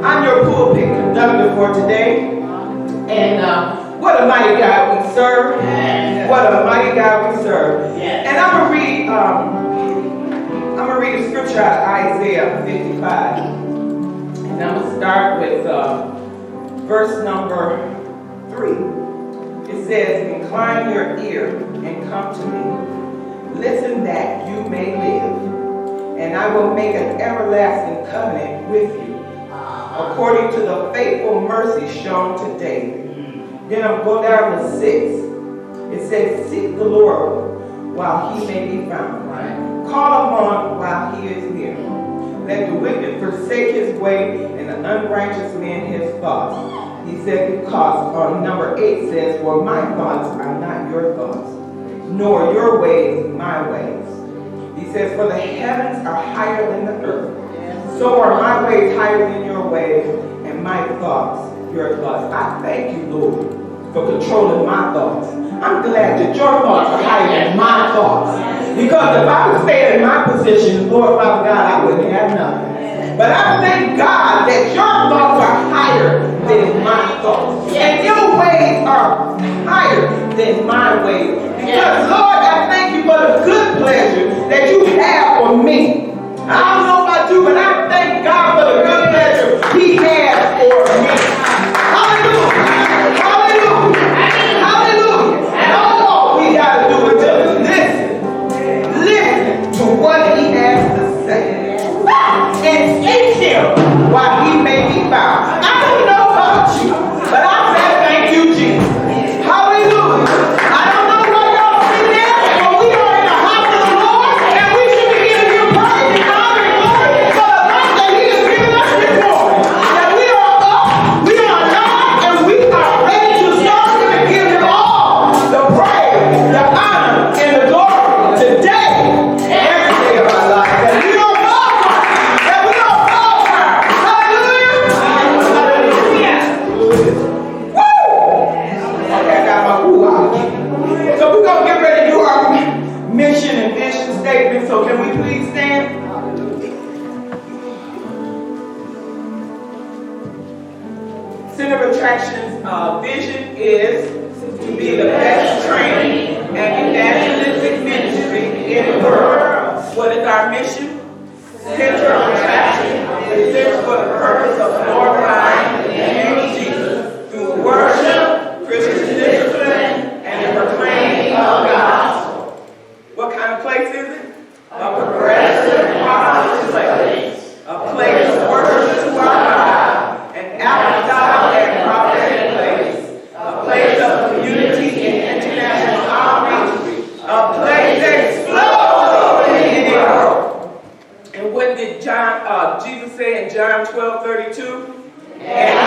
I'm your pulpit conductor for today. And what a mighty God we serve. What a mighty God we serve. And I'm gonna read a scripture out of Isaiah 55. And I'm gonna start with verse number 3. It says, "Incline your ear and come to me. Listen that you may live. And I will make an everlasting covenant with you, according to the faithful mercy shown to David." Then I'll go down to 6. It says, "Seek the Lord while he may be found. Call upon while he is near. Let the wicked forsake his way and the unrighteous man his thoughts." He said, because on number 8 says, "For my thoughts are not your thoughts, nor your ways my ways." He says, "For the heavens are higher than the earth, so are my ways higher than your ways, and my thoughts your thoughts." I thank you, Lord, for controlling my thoughts. I'm glad that your thoughts are higher than my thoughts. Because if I would stay in my position, Lord, Father God, I wouldn't have nothing. But I thank God that your thoughts are higher than my thoughts. And your ways are higher than my ways. Because, Lord, I thank you for the good pleasure that you have for me. I don't know about you, but I thank God for the good pleasure he has for me. Hallelujah. Hallelujah. Hallelujah. And all we got to do is just listen. Listen to what he has to say. And seek him while he may be found. I don't know about you, but I said thank you, Jesus. Hallelujah. I don't know why y'all sit there, but we are in the house of the Lord, and we should be giving him praise and honor and glory for the life that he has given us this morning. That we are up, we are alive, and we are ready to serve him and give him all the praise, the honor, and the glory today and every day of our life. That we don't fall apart. That we don't fall apart. Hallelujah. Hallelujah. Woo! Okay, I got my woo out. So we're going to get ready to do our mission and vision statement. So can we please stand? Center of Attraction's vision is to be the best training and evangelistic ministry in the world. What is our mission? Center of Attraction exists for the purpose of glorifying the name of Jesus through worship, Christian discipline, and the proclaiming of the gospel. What kind of place is it? A progressive, positive place. A place of worship to our God. An apostolic and prophetic place. A place of community and international outreach. A place that explodes in the world. And what did Jesus say in John 12:32? And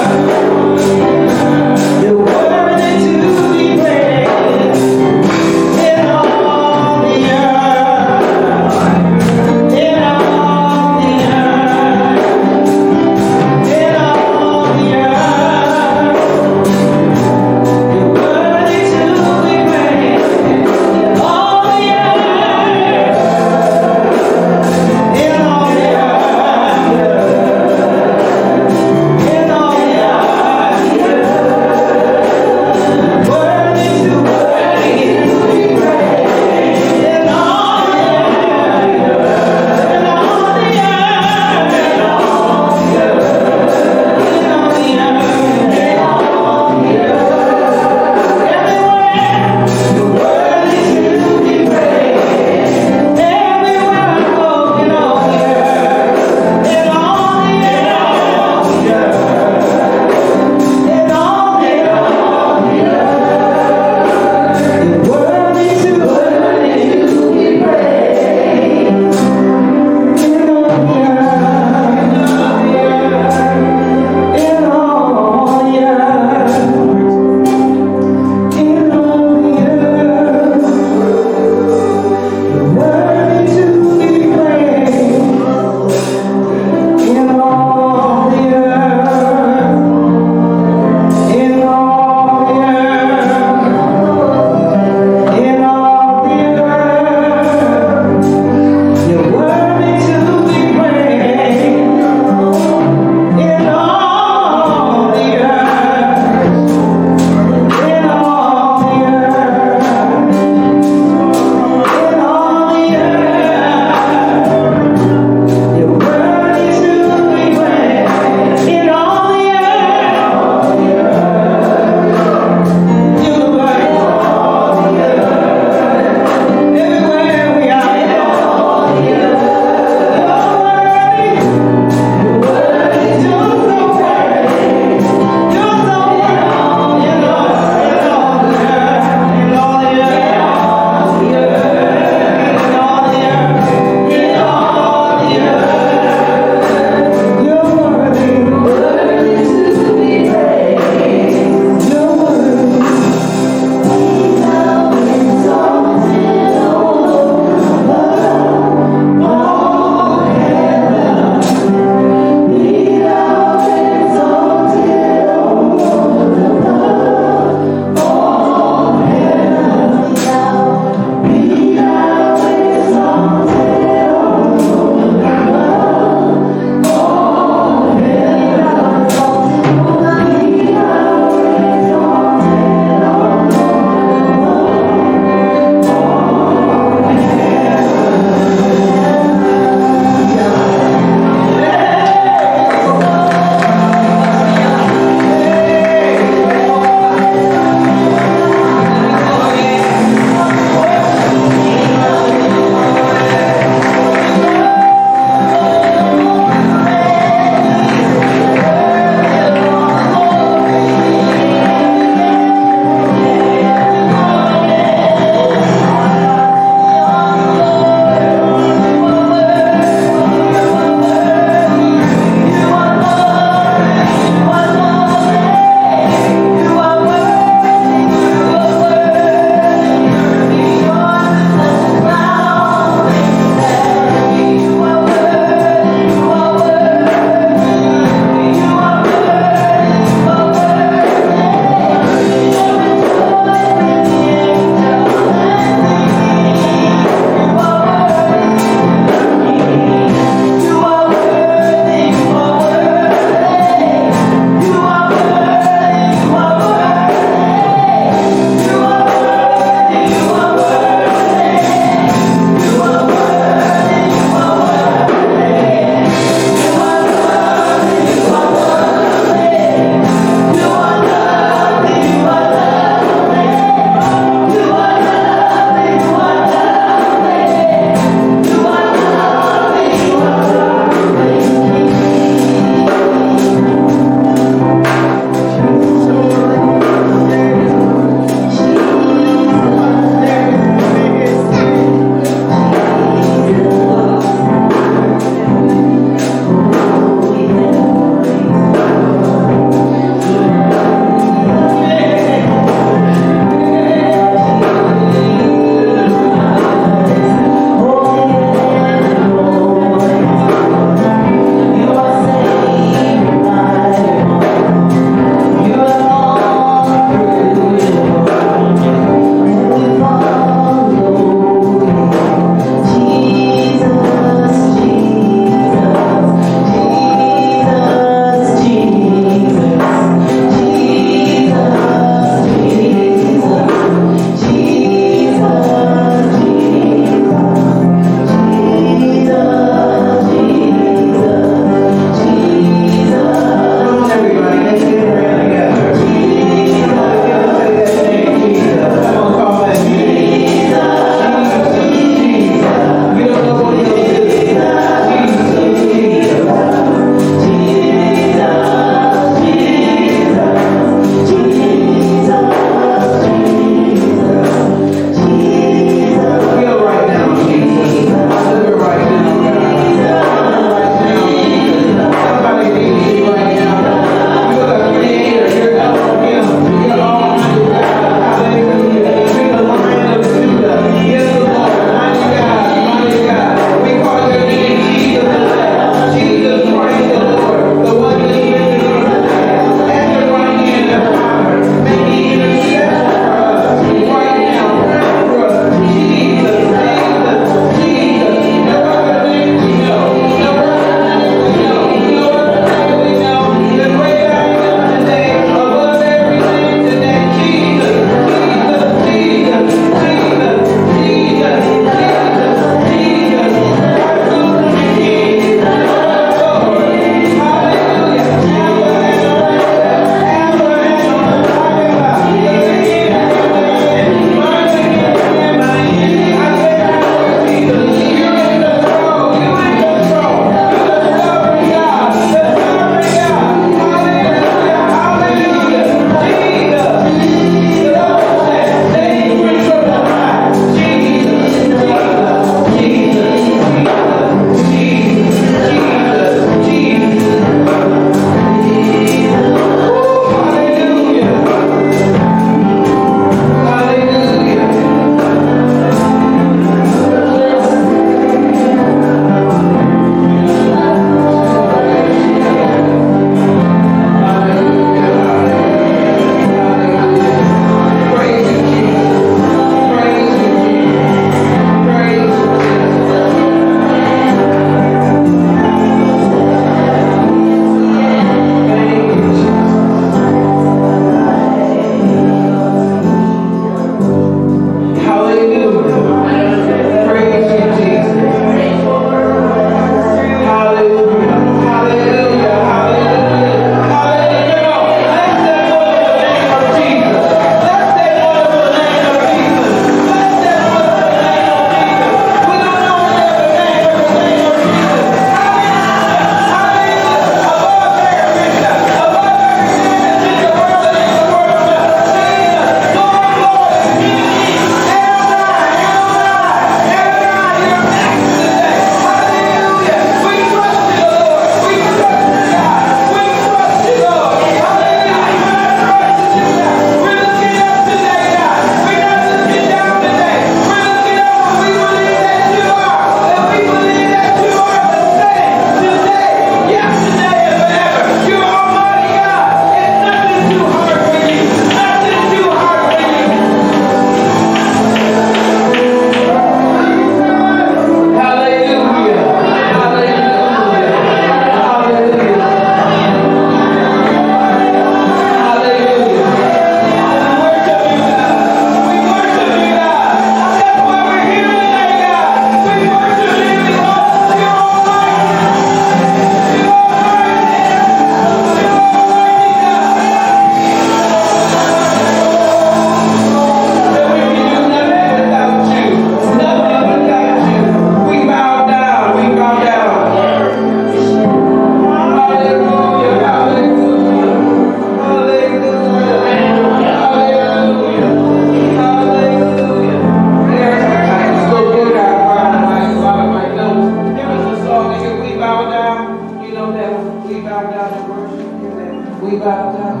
We bow down.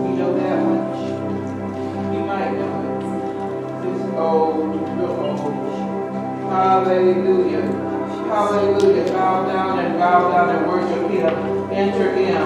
You know that much. You might know it. It's old. You're old. Hallelujah. Hallelujah. Bow down and worship Him. Enter in.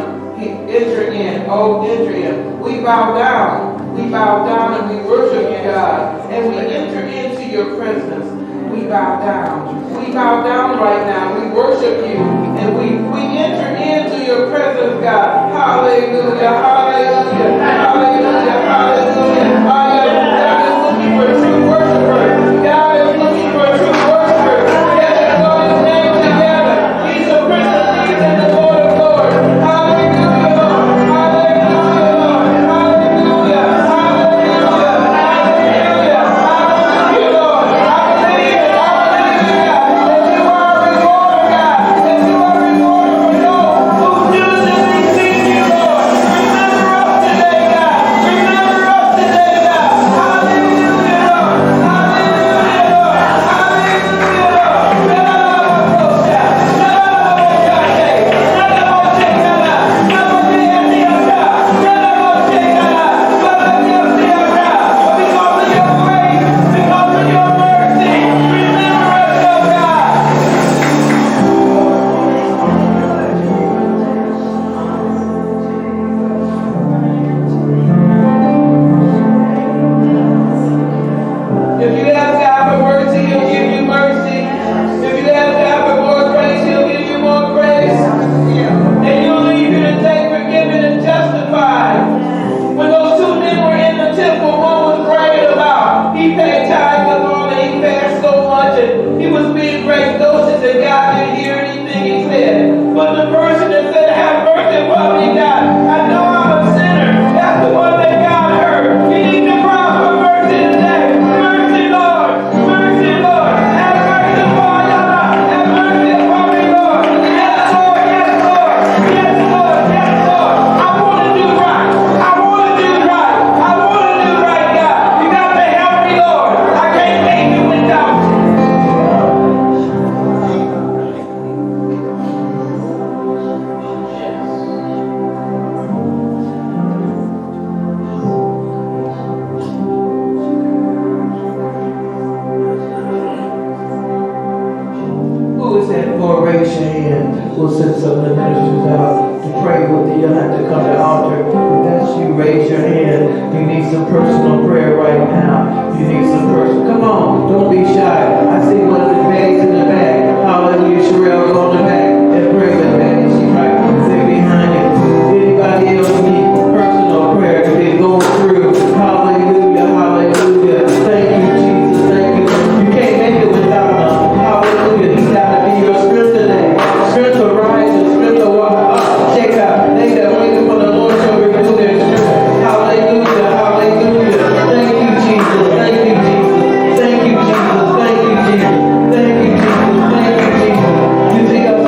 Enter in. Oh, enter in. We bow down. We bow down and we worship you, God. And we enter into your presence. We bow down. We bow down right now. We worship you. And we enter into your presence, God. Hallelujah. Hallelujah. Hallelujah. Hallelujah. God is looking for true worshipers. God is looking for true worshipers. Yes, Lord, His name together. He's the Prince of Peace and the Lord of Lords. Hallelujah, Lord. Hallelujah, Lord. Hallelujah. Hallelujah. Hallelujah. Hallelujah, Lord. Hallelujah. Hallelujah. That you are a rewarder, God. That you are a rewarder for those who diligently seek you, Lord. Remember us today, God. Remember us today, God. Hallelujah, Lord. Hallelujah, Lord. Hallelujah, If you ask God for mercy, He'll give you mercy. If you ask God for more grace, He'll give you more grace. And He'll leave you to take forgiven and justified. When those two men were in the temple, one was bragging about he paid tithes and all, and he fasted so much, and he was being braggadocious, and God didn't hear anything he said. But the person that said, "Have mercy upon me, God. I know I'm a sinner." That's the one that God heard. You need to cry for mercy today. Mercy, Lord. Mercy, Lord. Have mercy upon you. Have mercy upon me, Lord. Yes, Lord. Yes, Lord. Yes, Lord. Yes, Lord. I want to do right. I want to do right. I want to do right, God. You got to help me, Lord. I can't make it without you. Who is that for? Raise your hand. We'll send some of the ministers out to pray with you. You'll have to come to the altar. If that's you, raise your hand. You need some personal prayer right now. You need some personal. Come on, don't be shy. I see one of the bags in the back. Hallelujah, Sherelle, go in the back and pray with that. She's right there behind you. Anybody else need personal prayer? If they're going through. Hallelujah, hallelujah. Thank you, Jesus. Thank you. You can't make it without Him. Hallelujah. He's got to be your strength today. Strength to rise and strength to walk up. Check out. They that wait for the Lord shall renew their strength. Hallelujah. Hallelujah. Thank you, Jesus. Thank you, Jesus. Thank you, Jesus. Thank you, Jesus. Thank you, Jesus. Thank you, Jesus. You see us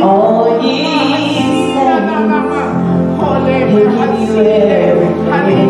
All ye saints, we give you everything.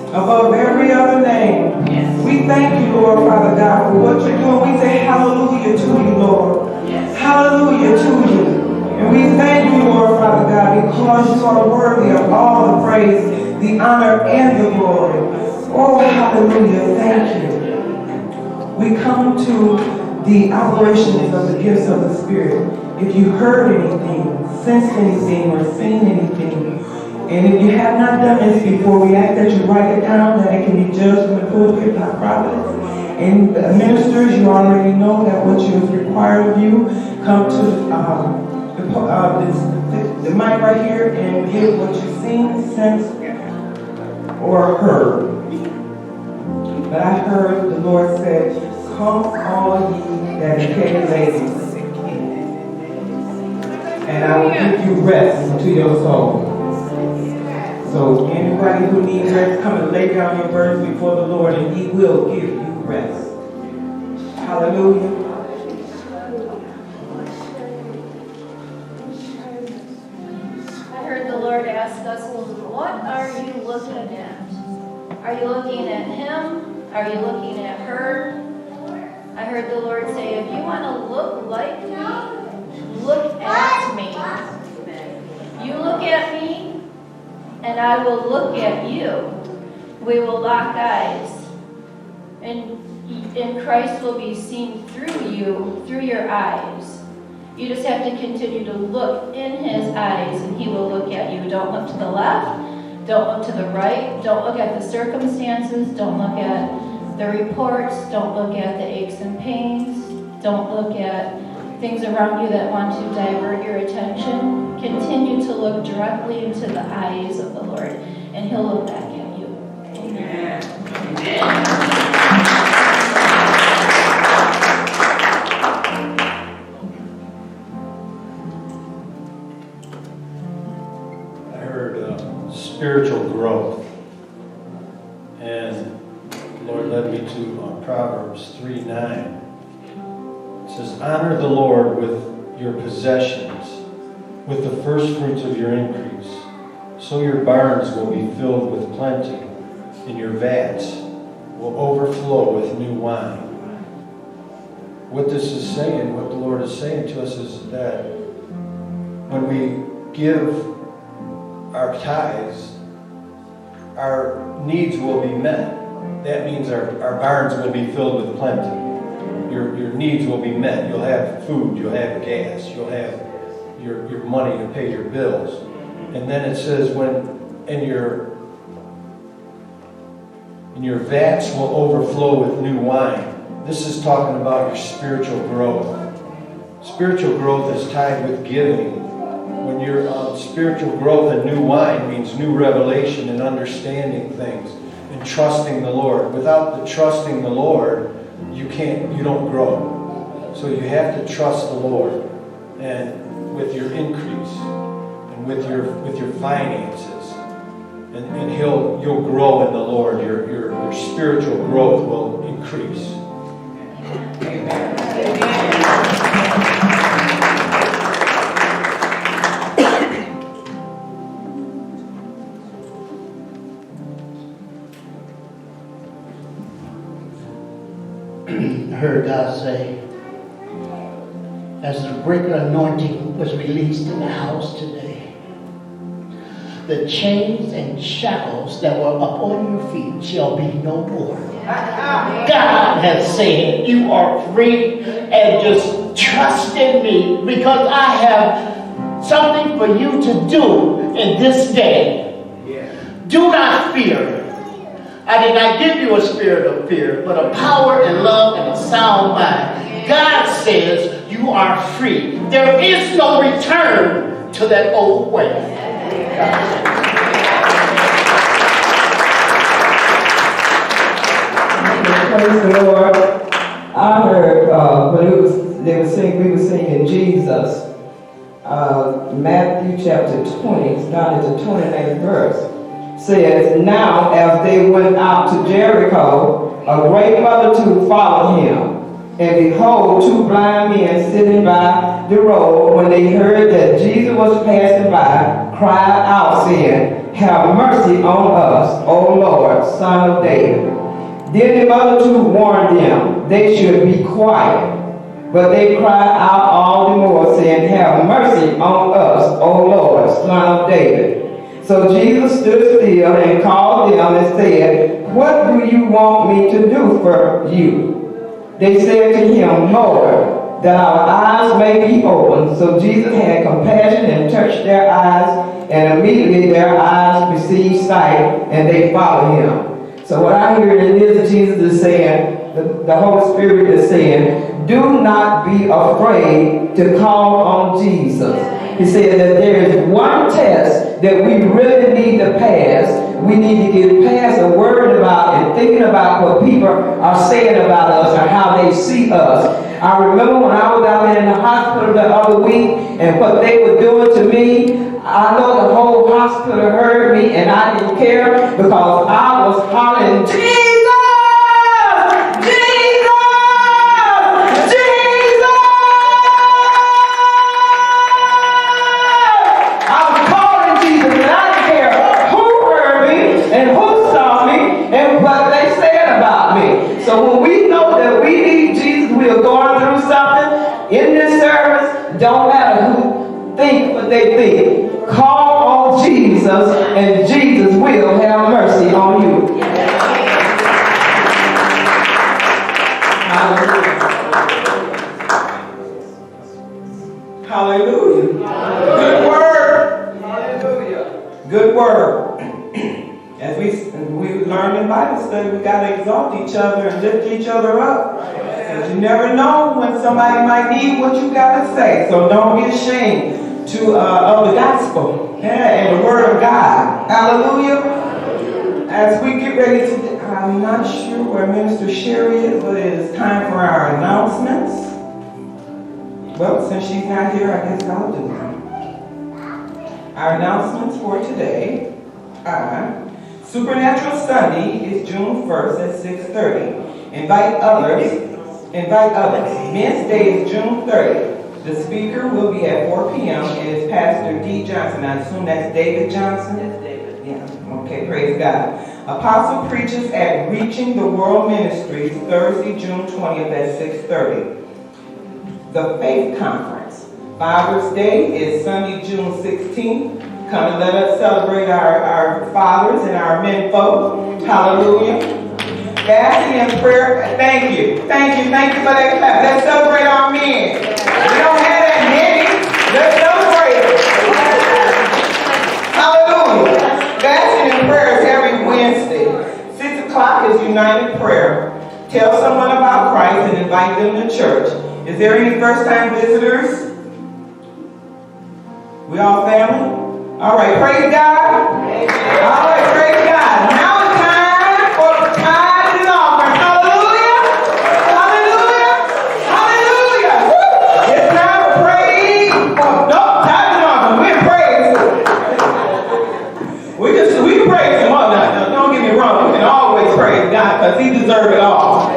Above every other name. Yes. We thank you, Lord, Father God, for what you're doing. We say hallelujah to you, Lord. Yes. Hallelujah to you. And we thank you, Lord, Father God, because you are worthy of all the praise, the honor, and the glory. Oh, hallelujah. Thank you. We come to the operations of the gifts of the Spirit. If you heard anything, sensed anything, or seen anything, and if you have not done this before, we ask that you write it down, that it can be judged in the pulpit by prophets. And ministers, you already know that what is required of you, come to the mic right here and give what you've seen, sensed, or heard. But I heard the Lord said, "Come all ye that are heavy laden, and I will give you rest to your soul." So anybody who needs rest, come and lay down your burdens before the Lord, and He will give you rest. Hallelujah. I heard the Lord ask us, what are you looking at? Are you looking at Him? Are you looking at her? I heard the Lord say, if you want to look like me, look at me. You look at me, and I will look at you. We will lock eyes. And Christ will be seen through you, through your eyes. You just have to continue to look in His eyes, and He will look at you. Don't look to the left. Don't look to the right. Don't look at the circumstances. Don't look at the reports. Don't look at the aches and pains. Don't look at things around you that want to divert your attention. Continue to look directly into the eyes of the Lord, and He'll look back at you. Amen. Amen. Spiritual growth, and the Lord led me to Proverbs 3:9. It says, honor the Lord with your possessions, with the first fruits of your increase, so your barns will be filled with plenty, and your vats will overflow with new wine. What this is saying, what the Lord is saying to us, is that when we give our tithes, our needs will be met. That means our barns will be filled with plenty. Your needs will be met. You'll have food, you'll have gas, you'll have your money to pay your bills. And then it says and your vats will overflow with new wine. This is talking about your spiritual growth. Spiritual growth is tied with giving. When you're spiritual growth, and new wine means new revelation and understanding things and trusting the Lord. Without the trusting the Lord, you don't grow. So you have to trust the Lord, and with your increase and with your finances, and you'll grow in the Lord. Your spiritual growth will increase. Amen. I heard God say, as the breaker anointing was released in the house today, the chains and shackles that were upon your feet shall be no more. God has said you are free, and just trust in me because I have something for you to do in this day. Do not fear. I did not give you a spirit of fear, but a power and love and a sound mind. God says you are free. There is no return to that old way. Praise the Lord. I heard when we were singing Jesus. Matthew chapter 20, starting to 29th verse. Says, now as they went out to Jericho, a great multitude followed him. And behold, two blind men sitting by the road, when they heard that Jesus was passing by, cried out, saying, have mercy on us, O Lord, Son of David. Then the multitude warned them they should be quiet. But they cried out all the more, saying, have mercy on us, O Lord, Son of David. So Jesus stood still and called them and said, what do you want me to do for you? They said to him, Lord, that our eyes may be opened. So Jesus had compassion and touched their eyes, and immediately their eyes received sight, and they followed him. So what I hear is Jesus is saying, the Holy Spirit is saying, do not be afraid to call on Jesus. He said that there is one test that we really need to pass. We need to get past the worrying about and thinking about what people are saying about us or how they see us. I remember when I was out there in the hospital the other week and what they were doing to me. I know the whole hospital heard me and I didn't care because I was hollering, Jesus! So when we know that we need Jesus, we are going through something in this service, don't matter who think what they think. Call on Jesus and Jesus will have mercy on you. Hallelujah. Good word. Hallelujah. Good word. As we learn in Bible study, we got to exalt each other and lift each other up. Because you never know when somebody might need what you got to say. So don't be ashamed of the gospel and the word of God. Hallelujah. As we get ready to, I'm not sure where Minister Sherry is, but it is time for our announcements. Well, since she's not here, I guess I'll do them. Our announcements for today are Supernatural Sunday is June 1st at 6:30. Invite others. Men's Day is June 30th. The speaker will be at 4 p.m. and it's Pastor D. Johnson. I assume that's David Johnson? That's David. Yeah. Okay, praise God. Apostle preaches at Reaching the World Ministries Thursday, June 20th at 6:30. The Faith Conference. Father's Day is Sunday, June 16th. Come and let us celebrate our fathers and our men folk. Hallelujah. Fasting and prayer. Thank you for that clap. Let's celebrate our men. We don't have that many. Let's celebrate it. Hallelujah. Fasting and prayer is every Wednesday. 6 o'clock is United Prayer. Tell someone about Christ and invite them to church. Is there any first-time visitors? We all family? All right, praise God. Amen. All right, praise God. Now it's time for tithes and offering. Hallelujah. Hallelujah. Hallelujah. Woo. It's time for praise. No, tithes and offering. We're praise. We can praise him all now. Don't get me wrong. We can always praise God because he deserves it all.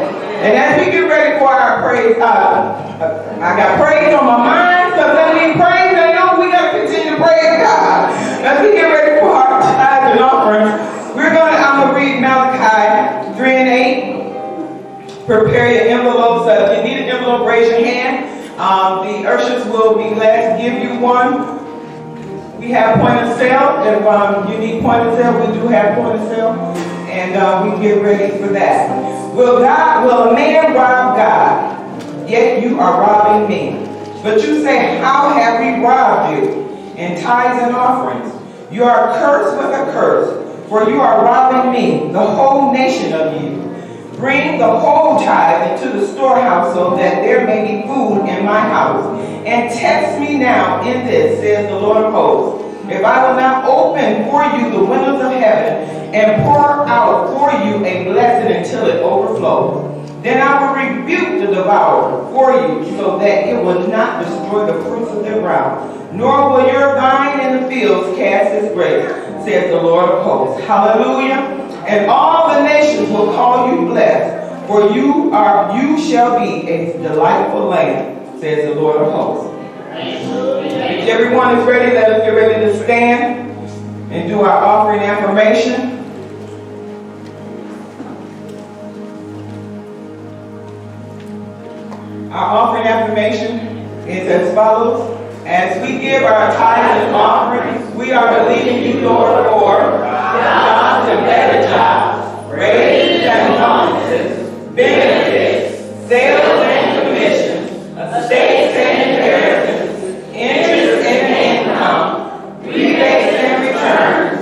And as we get ready for our praise, I got praise on my mind, so let me praise. I know we got to continue to praise God. As we get ready for our tithes and offerings, I'm going to read Malachi 3 and 8. Prepare your envelopes. If you need an envelope, raise your hand. The ushers will be glad to give you one. We have point of sale. If you need point of sale, we do have point of sale. And we get ready for that. Will a man rob God? Yet you are robbing me. But you say, how have we robbed you? In tithes and offerings. You are cursed with a curse, for you are robbing me, the whole nation of you. Bring the whole tithe into the storehouse so that there may be food in my house. And test me now in this, says the Lord of hosts, if I will not open for you the windows of heaven and pour out for you a blessing until it overflows. Then I will rebuke the devourer for you so that it will not destroy the fruits of the ground, nor will your vine in the fields cast its grapes, says the Lord of hosts. Hallelujah. And all the nations will call you blessed, for you shall be a delightful land, says the Lord of hosts. If everyone is ready, let us get ready to stand and do our offering affirmation. Our offering affirmation is as follows. As we give our tithes and offerings, we are believing you, Lord, for jobs and better jobs, raises and bonuses, benefits, sales and commissions, estates and inheritance, interest and income, rebates and returns,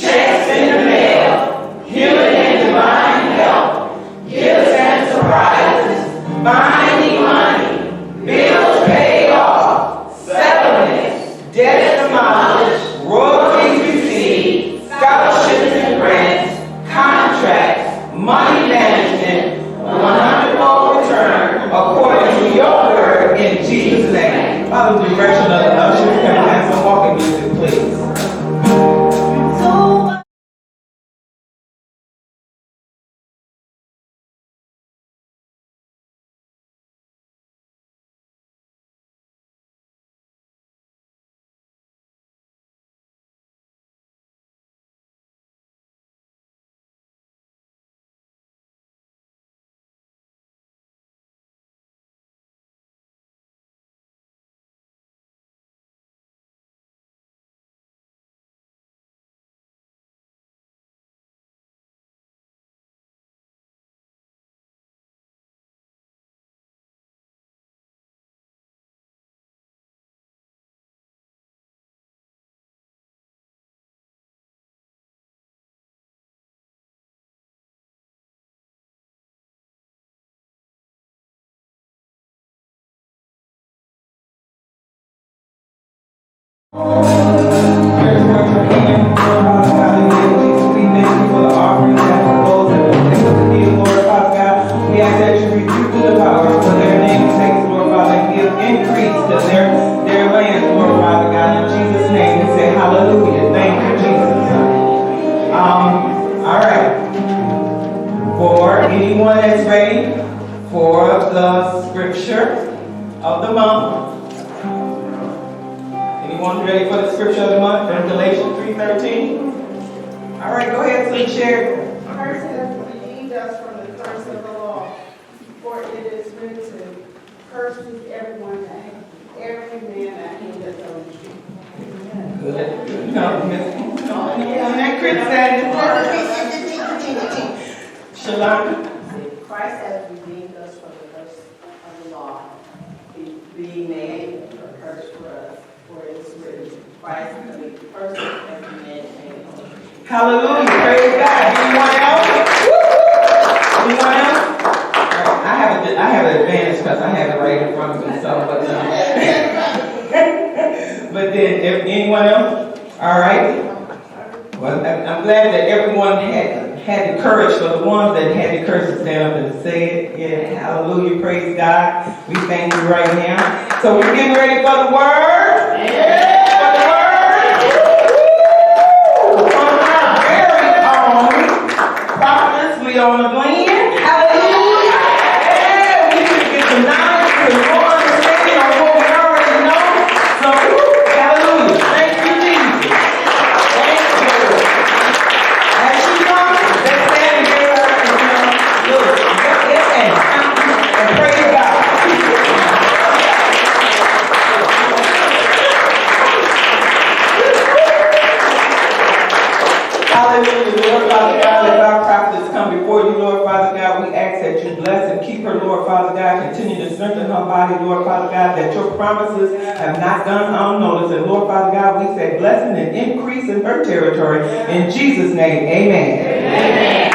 checks in the mail, healing and divine health, gifts and surprises, binding money, bills paid off, settlements, debts demolished, royalties received, scholarships and grants, contracts, money management, 100-fold return according to your word in Jesus' name. Follow the direction of the ushers. Can I have some walking music, please? Anyone that's ready for the scripture of the month? Anyone ready for the scripture of the month from Galatians 3:13? All right, go ahead, please share. Christ has redeemed us from the curse of the law, for it is written, "Cursed is every man that hangeth on a tree." Good. No, that criticizing. Shalom. Christ has redeemed us from the curse of the law, being made a curse for us, for it is written, Christ has been cursed every man that hangeth on a tree. Hallelujah. Praise God. Anyone else? Anyone else? I have an advantage because I have it right in front of me. So, but then, if anyone else? All right. Well, I'm glad that everyone had the courage, for the ones that had the courage to stand up and say it. Yeah, hallelujah, praise God. We thank you right now. So we're getting ready for the word. Yeah. For the word. From our very own prophetess Leona Glenn. Hallelujah. Yeah, we should get the knowledge and more understanding on what we already know. So, hallelujah. Thank you, Jesus. Thank you. As she comes, let's stand and give her and look, and praise God. God, continue to strengthen her body, Lord Father God, that your promises have not gone unnoticed. And Lord Father God, we say blessing and increase in her territory. In Jesus' name, amen. Amen.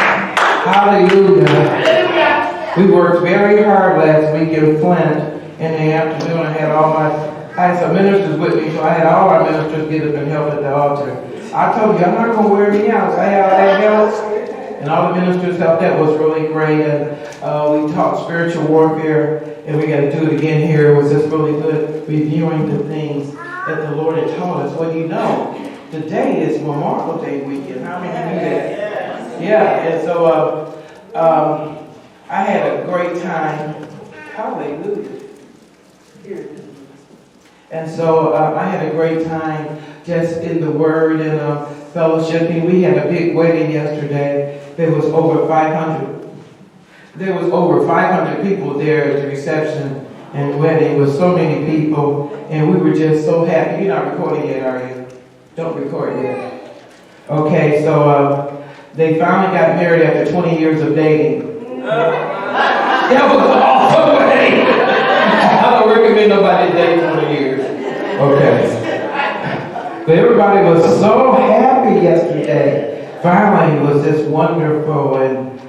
Hallelujah. We worked very hard last week in Flint in the afternoon. I had some ministers with me, so I had all our ministers get up and help at the altar. I told you, I'm not going to wear me out. So I had all that help. And all the ministers helped. That was really great. And we taught spiritual warfare, and we got to do it again here. It was just really good reviewing the things that the Lord had taught us. Well, you know, today is Memorial Day weekend. How many knew that? Yeah, and so I had a great time. Hallelujah. And so I had a great time just in the Word and fellowshipping. We had a big wedding yesterday. There was over 500. There was over 500 people there at the reception and wedding with so many people, and we were just so happy. You're not recording yet, are you? Don't record yet. Okay, so they finally got married after 20 years of dating. That was an awesome wedding. I don't recommend nobody date 20 years. Okay. But everybody was so happy yesterday. Finally, it was just wonderful, and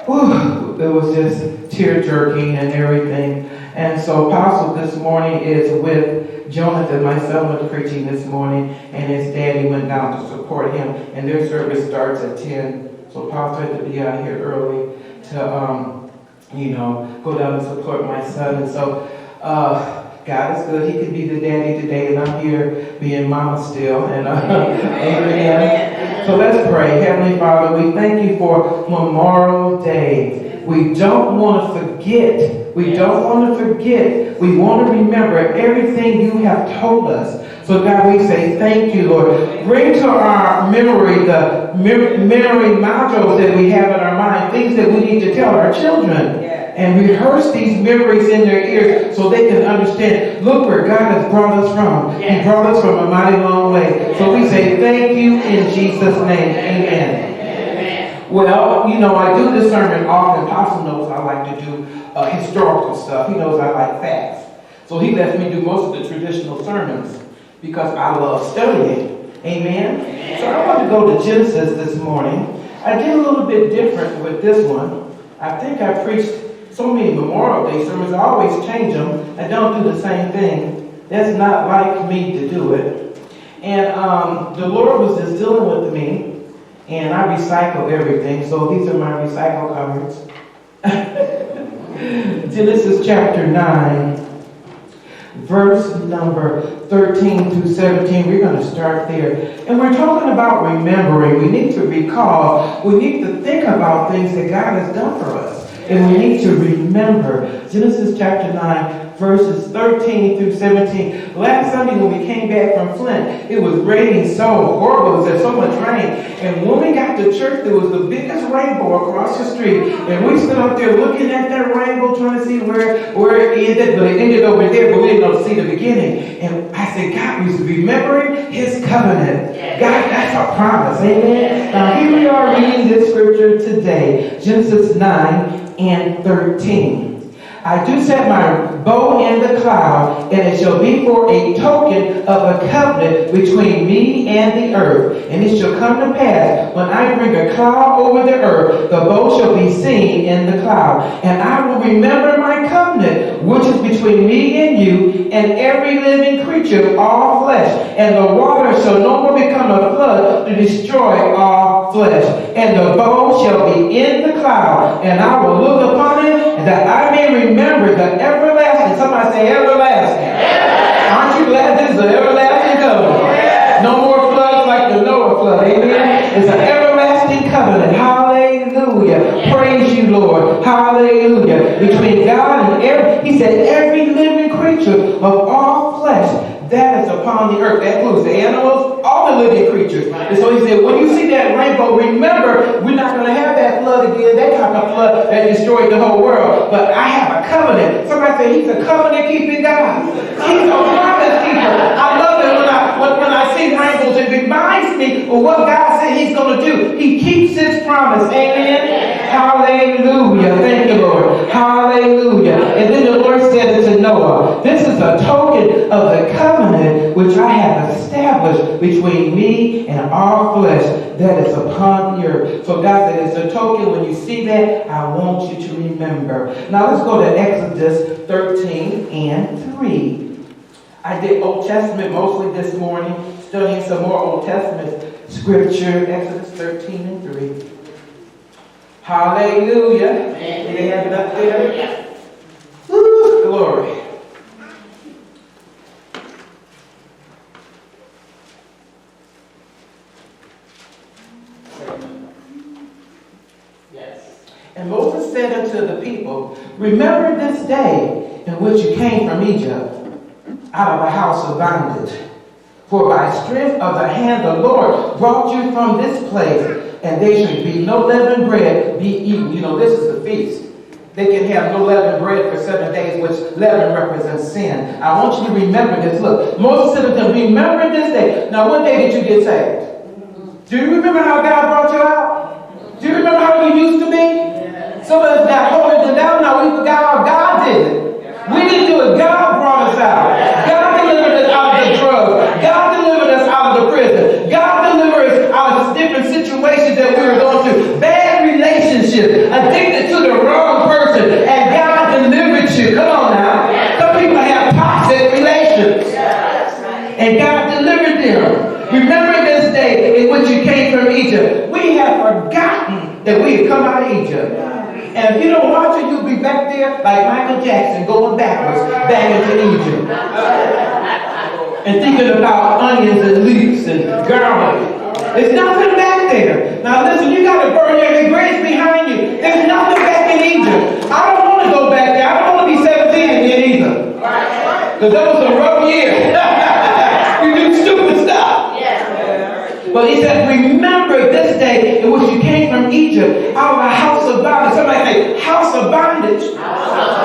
whew, it was just tear-jerking and everything. And so Apostle this morning is with Jonathan. My son was preaching this morning, and his daddy went down to support him. And their service starts at 10. So Apostle had to be out here early to, go down and support my son. And so God is good. He can be the daddy today, and I'm here being mama still. And amen. So let's pray. Heavenly Father, we thank you for Memorial Day. We don't want to forget. We don't want to forget. We want to remember everything you have told us. So God, we say thank you, Lord. Bring to our memory the memory modules that we have in our mind, things that we need to tell our children. And rehearse these memories in their ears so they can understand, look where God has brought us from. He brought us from a mighty long way. So we say thank you in Jesus' name. Amen. Well, I do this sermon often. Apostle knows I like to do historical stuff. He knows I like facts. So he lets me do most of the traditional sermons because I love studying. Amen. So I want to go to Genesis this morning. I did a little bit different with this one. I think I preached so many Memorial Day sermons. I always change them. I don't do the same thing. That's not like me to do it. And the Lord was just dealing with me, and I recycle everything. So these are my recycle cards. Genesis chapter 9, verse number 13 through 17. We're going to start there. And we're talking about remembering. We need to recall. We need to think about things that God has done for us. And we need to remember. Genesis chapter 9, verses 13 through 17. Last Sunday when we came back from Flint, it was raining so horrible. There was so much rain. And when we got to church, there was the biggest rainbow across the street. And we stood up there looking at that rainbow, trying to see where it ended. But it ended over there, but we didn't know to see the beginning. And I said, God, we remembering his covenant. God, that's a promise. Amen. Now here we are reading this scripture today. Genesis 9 and 13. I do set my bow in the cloud, and it shall be for a token of a covenant between me and the earth. And it shall come to pass, when I bring a cloud over the earth, the bow shall be seen in the cloud. And I will remember my covenant, which is between me and you, and every living creature of all flesh. And the water shall no more become a flood to destroy all flesh. And the bow shall be in the cloud, and I will look upon it, and that I may remember the everlasting. Somebody say everlasting. Aren't you glad this is an everlasting covenant? No more floods like the Noah flood. Amen. It's an everlasting covenant. Hallelujah. Praise you, Lord. Hallelujah. Between God and he said, every living creature of all flesh that is upon the earth. That includes the animals, all the living creatures. And so he said, when you see that rainbow, remember, we're not going to have that flood again, that kind of flood that destroyed the whole world. But I have a covenant. Somebody say, he's a covenant-keeping God. He's a promise keeper. I love it when I see rainbows. It reminds me of what God said he's going to do. He keeps his promise. Amen. Hallelujah. Thank you, you, Lord. Hallelujah. And then the Lord said to Noah, this is a token of the covenant which I have established between me and all flesh that is upon the earth. So God said, it's a token. When you see that, I want you to remember. Now let's go to Exodus 13 and 3. I did Old Testament mostly this morning, studying some more Old Testament scripture, Exodus 13 and 3. Hallelujah. They have it up there. Woo, glory. Yes. And Moses said unto the people, remember this day in which you came from Egypt, out of the house of bondage. For by strength of the hand the Lord brought you from this place, and there should be no leavened bread be eaten. You know, this is the feast. They can have no leavened bread for 7 days, which leaven represents sin. I want you to remember this. Look, Moses said to them, remember this day. Now, what day did you get saved? Do you remember how God brought you out? Do you remember how you used to be? Some of us got holier than thou. Now we forgot how God did it. We didn't do it. God brought us out. God delivered us out of the drugs. God delivered us out of the prison. God delivered us out of different situations that we were going through. Bad relationships, addicted to the wrong person, and God delivered you. Come on now. Some people have toxic relations, and God delivered them. Remember this day in which you came from Egypt. We have forgotten that we had come out of Egypt. And if you don't watch it, you'll be back there like Michael Jackson going backwards back into Egypt. And thinking about onions and leeks and garlic. There's nothing back there. Now listen, you got to burn your regrets behind you. There's nothing back in Egypt. I don't want to go back there. I don't want to be 17 again either. Because that was a rough year. You do stupid stuff. But he said, remember this day in which you came from Egypt, out of the house of bondage. Somebody say, house of bondage.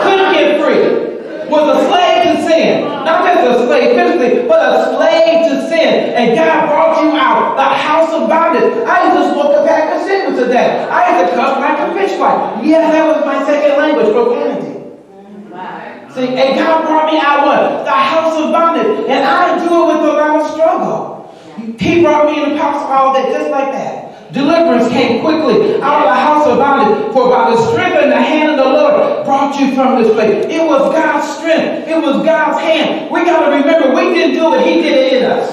Couldn't get free. Was a slave to sin. Not just a slave physically, but a slave to sin. And God brought you out the house of bondage. I used to smoke a pack of cigarettes a day. I used to cuss like a fish wife. Yes, that was my second language, profanity. See, and God brought me out what? The house of bondage. And I do it with a lot of struggle. He brought me in the house all day, just like that. Deliverance came quickly out of the house of bondage. For by the strength and the hand of the Lord brought you from this place. It was God's strength. It was God's hand. We got to remember, we didn't do it. He did it in us.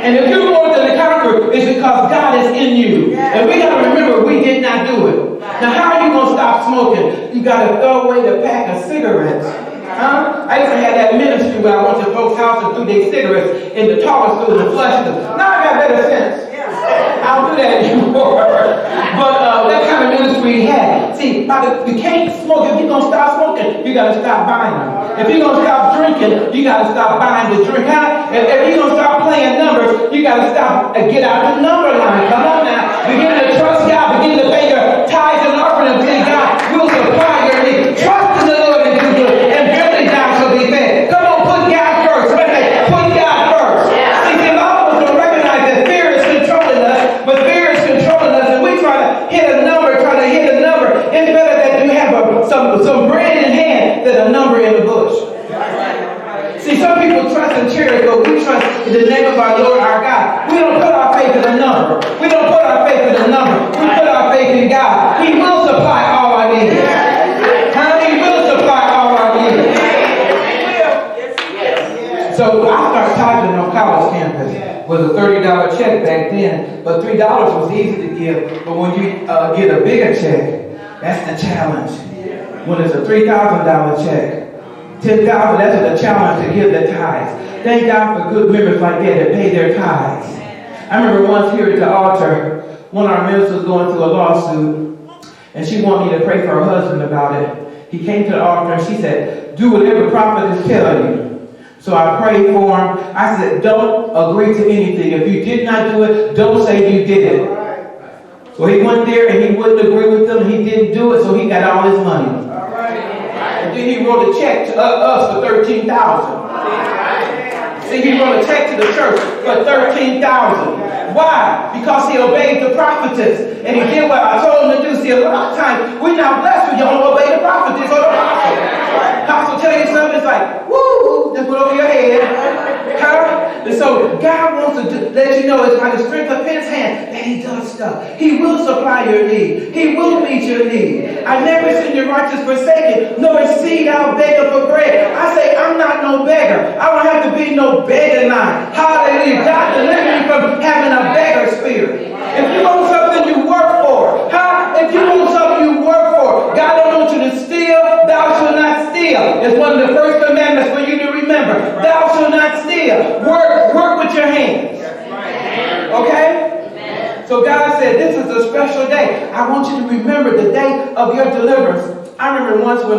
And if you're more than a conqueror, it's because God is in you. And we got to remember, we did not do it. Now, how are you going to stop smoking? You got to throw away the pack of cigarettes. Huh? I used to have that ministry where I went to folks' house and threw their cigarettes in the toilet stool and flushed them. Now I got better sense. I don't do that anymore. But that kind of ministry he had. See, you can't smoke. If you're going to stop smoking, you got to stop buying them. If you're going to stop drinking, you got to stop buying the drink. Huh? If you're going to stop playing numbers, you got to stop and get out the number line. Come on now. Begin to trust God. Begin to pay your tithes and offerings. And God will supply your needs. Trust in the Lord and do good. And building down shall be fed. Come on, put God first. Put God first. See, a lot of us don't recognize that fear is controlling us, but fear is controlling us, and we try to hit a number. It's better that you have some bread in hand than a number in the bush. See, some people trust in charity, but we trust in the name of our Lord our God. We don't put our faith in a number. We don't put our faith in a number. We put our faith in God. He will supply all our needs. He will supply all our needs. So I started tithing on college campus. It was a $30 check back then, but $3 was easy to give. But when you get a bigger check, that's the challenge. When it's a $3,000 check, $10,000, that's the challenge to give the tithes. Thank God for good members like that that pay their tithes. I remember once here at the altar, one of our ministers was going through a lawsuit, and she wanted me to pray for her husband about it. He came to the altar and she said, do whatever prophets tell you. So I prayed for him. I said, don't agree to anything. If you did not do it, don't say you did it. So he went there and he wouldn't agree with them. He didn't do it, so he got all his money. And then he wrote a check to us for $13,000. See, he's going to take to the church for 13,000. Why? Because he obeyed the prophetess. And he did what I told him to do. See, a lot of times we're not blessed when you don't obey the prophetess or the apostle. Apostle tell you something, it's like, woo, just went over your head. Huh? And so God wants to let you know it's by the strength of his hand that he does stuff. He will supply your need. He will meet your need. I never seen your righteous forsaken, nor a seed out begging for bread. I say, I'm not no beggar. I don't have to be no begging line. Hallelujah. God delivered me from having a beggar spirit. If you want something, you work for. Huh? If you want something, you work for. God don't want you to steal. Thou shalt not steal. It's one of the first commandments for you to remember. Thou shalt not steal. Work with your hands. Okay? So God said, this is a special day. I want you to remember the day of your deliverance. I remember once when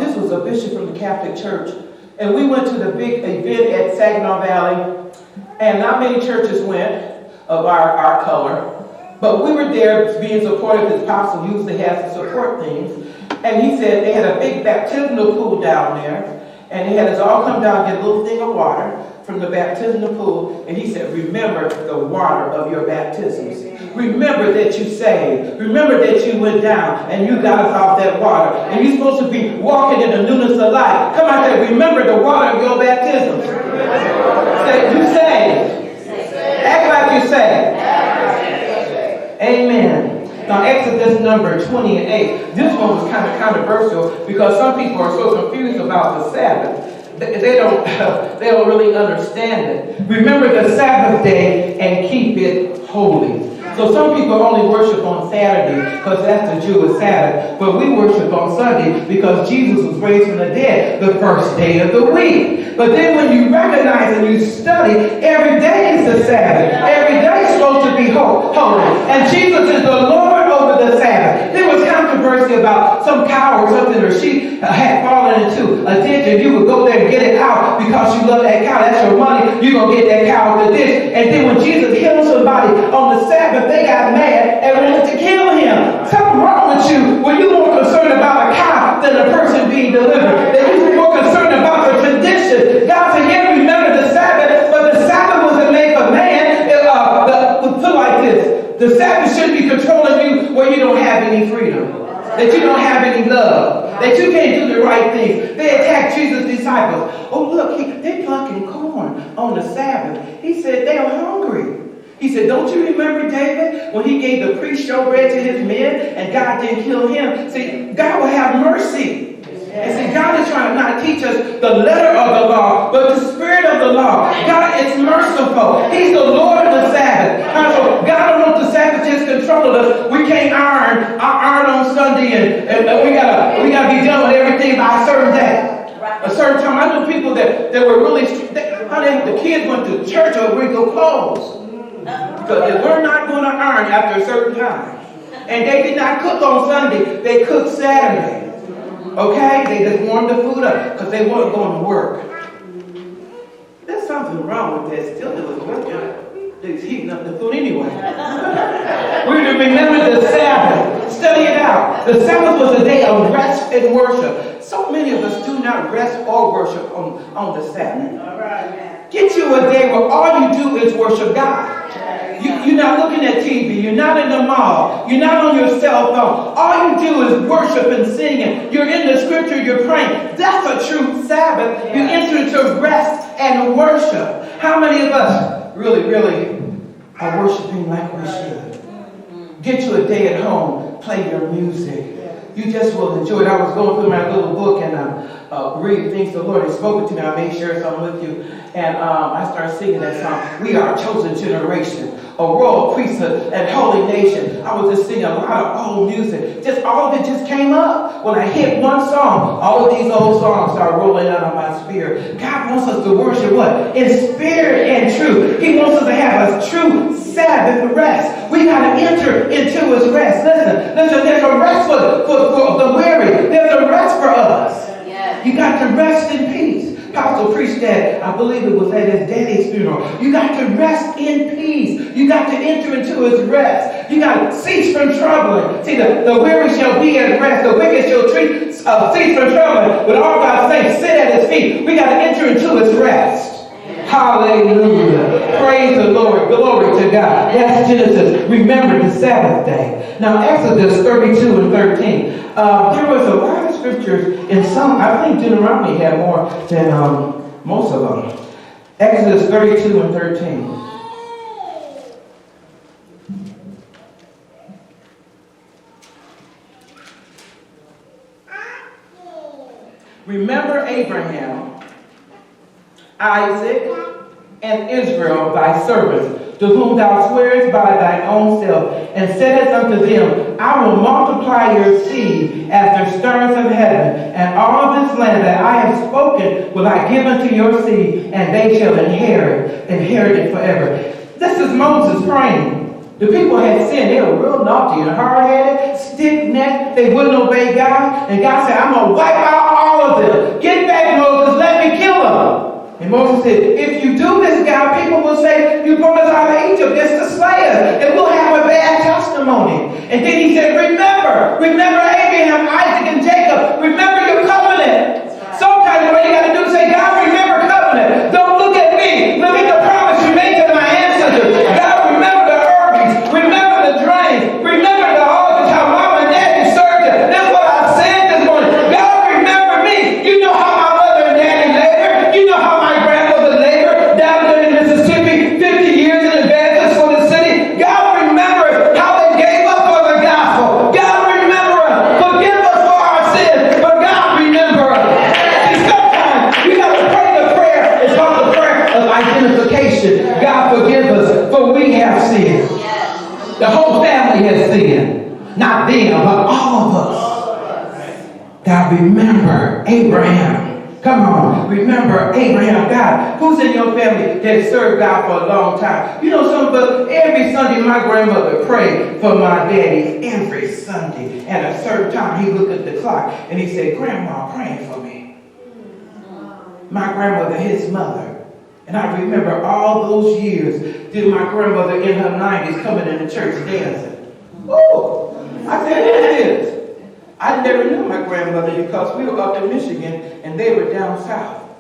this was a bishop from the Catholic Church, and we went to the big event at Saginaw Valley, and not many churches went of our color, but we were there being supportive. His apostle usually has to support things, and he said they had a big baptismal pool down there, and they had us all come down and get a little thing of water from the baptismal pool, and he said, remember the water of your baptisms. Remember that you saved. Remember that you went down and you got us off that water. And you're supposed to be walking in the newness of life. Come on, say, remember the water of your baptism. Say, you saved. Act like you saved. Amen. Now, Exodus number 28. This one was kind of controversial because some people are so confused about the Sabbath. They don't really understand it. Remember the Sabbath day and keep it holy. So some people only worship on Saturday because that's the Jewish Sabbath. But we worship on Sunday because Jesus was raised from the dead the first day of the week. But then when you recognize and you study, every day is the Sabbath. Every day is supposed to be holy. And Jesus is the Lord over the Sabbath. There was controversy about some cow or something or sheep had fallen into a ditch, and you would go there and get it out because you love that cow. That's your money. You're going to get that cow out of the ditch. And then when Jesus healed somebody on the Sabbath, they got mad and wanted to kill him. Something wrong with you when you're more concerned about a cow than a person being delivered. That you're more concerned about the tradition. God said, yeah, remember the Sabbath, but the Sabbath wasn't made for man. Put like this. The Sabbath shouldn't be controlling you where you don't have any freedom. That you don't have any love. That you can't do the right things. They attacked Jesus' disciples. Oh, look, they're plucking corn on the Sabbath. He said, they're hungry. He said, don't you remember David when he gave the priest showbread to his men and God didn't kill him? See, God will have mercy. And see, God is trying to not teach us the letter of the law, but the spirit of the law. God is merciful. He's the Lord of the Sabbath. So God don't want the Sabbath just control us. We can't iron on Sunday and we gotta be done with everything by a certain day. A certain time. I know people that were really the kids went to church with wrinkled clothes. Because they were not going to iron after a certain time. And they did not cook on Sunday. They cooked Saturday. Okay? They just warmed the food up because they weren't going to work. There's something wrong with that. Still, it was working. They was heating up the food anyway. We're to remember the Sabbath. Study it out. The Sabbath was a day of rest and worship. So many of us do not rest or worship on the Sabbath. All right, man. Get you a day where all you do is worship God. You're not looking at TV. You're not in the mall. You're not on your cell phone. All you do is worship and singing. You're in the scripture. You're praying. That's a true Sabbath. You enter into rest and worship. How many of us really are worshiping like we should? Get you a day at home. Play your music. You just will enjoy it. I was going through my little book and reading things the Lord has spoken to me. I may share some with you. And I started singing that song. We are a chosen generation, a royal priesthood and holy nation. I was just singing a lot of old music. Just all of it just came up. When I hit one song, all of these old songs started rolling out of my spirit. God wants us to worship what? In spirit and truth. He wants us to have a true Sabbath rest. We got to enter into his rest. Listen, there's a rest for the weary. There's a rest for us. Yeah. You got to rest in peace. Apostle preached that, I believe it was at his daddy's funeral. You got to rest in peace. You got to enter into his rest. You got to cease from troubling. See, the weary shall be at rest. The wicked shall cease from troubling. But all God's saints sit at his feet. We got to enter into his rest. Hallelujah. Praise the Lord. Glory to God. That's Genesis. Remember the Sabbath day. Now, Exodus 32 and 13. There was a lot of scriptures in some. I think Deuteronomy had more than most of them. Exodus 32 and 13. Remember Abraham, Isaac, and Israel thy servants, to whom thou swearest by thy own self, and saidst unto them, I will multiply your seed as the stars of heaven, and all this land that I have spoken will I give unto your seed, and they shall inherit it forever. This is Moses praying. The people had sinned. They were real naughty and hard-headed, stiff-necked. They wouldn't obey God. And God said, I'm going to wipe out all of them. Get back, Moses. Let me kill them. And Moses said, if you do this, God, people will say, you brought us out of Egypt just to slay us. And we'll have a bad testimony. And then he said, remember Abraham, Isaac, and Jacob. Remember your covenant. Sometimes what you got to do is say, God, remember covenant. Don't look at me. Look at the promise you made to my ancestors. God, remember the Herbies. Remember the drains. Remember the altars, how mom and daddy served you. That's what I said this morning. God, remember me. You know how my mother and daddy labored. You know how my grandmother labored down there in Mississippi 50 years in advance for the city. God, remember how they gave up for the gospel. God, remember us. Forgive us for our sins. But God, remember us. See, sometimes we got to pray the prayer. It's called the prayer of identification. God, forgive us, for we have sinned. The whole family has sinned. Not them, but all of us. God, remember Abraham. Come on, remember Abraham. God, who's in your family that served God for a long time? You know something, but every Sunday my grandmother prayed for my daddy every Sunday. At a certain time, he looked at the clock and he said, Grandma, praying for me. My grandmother, his mother. And I remember all those years, did my grandmother in her 90s coming in the church dancing. Oh, I said, who is? I never knew my grandmother because we were up in Michigan and they were down south.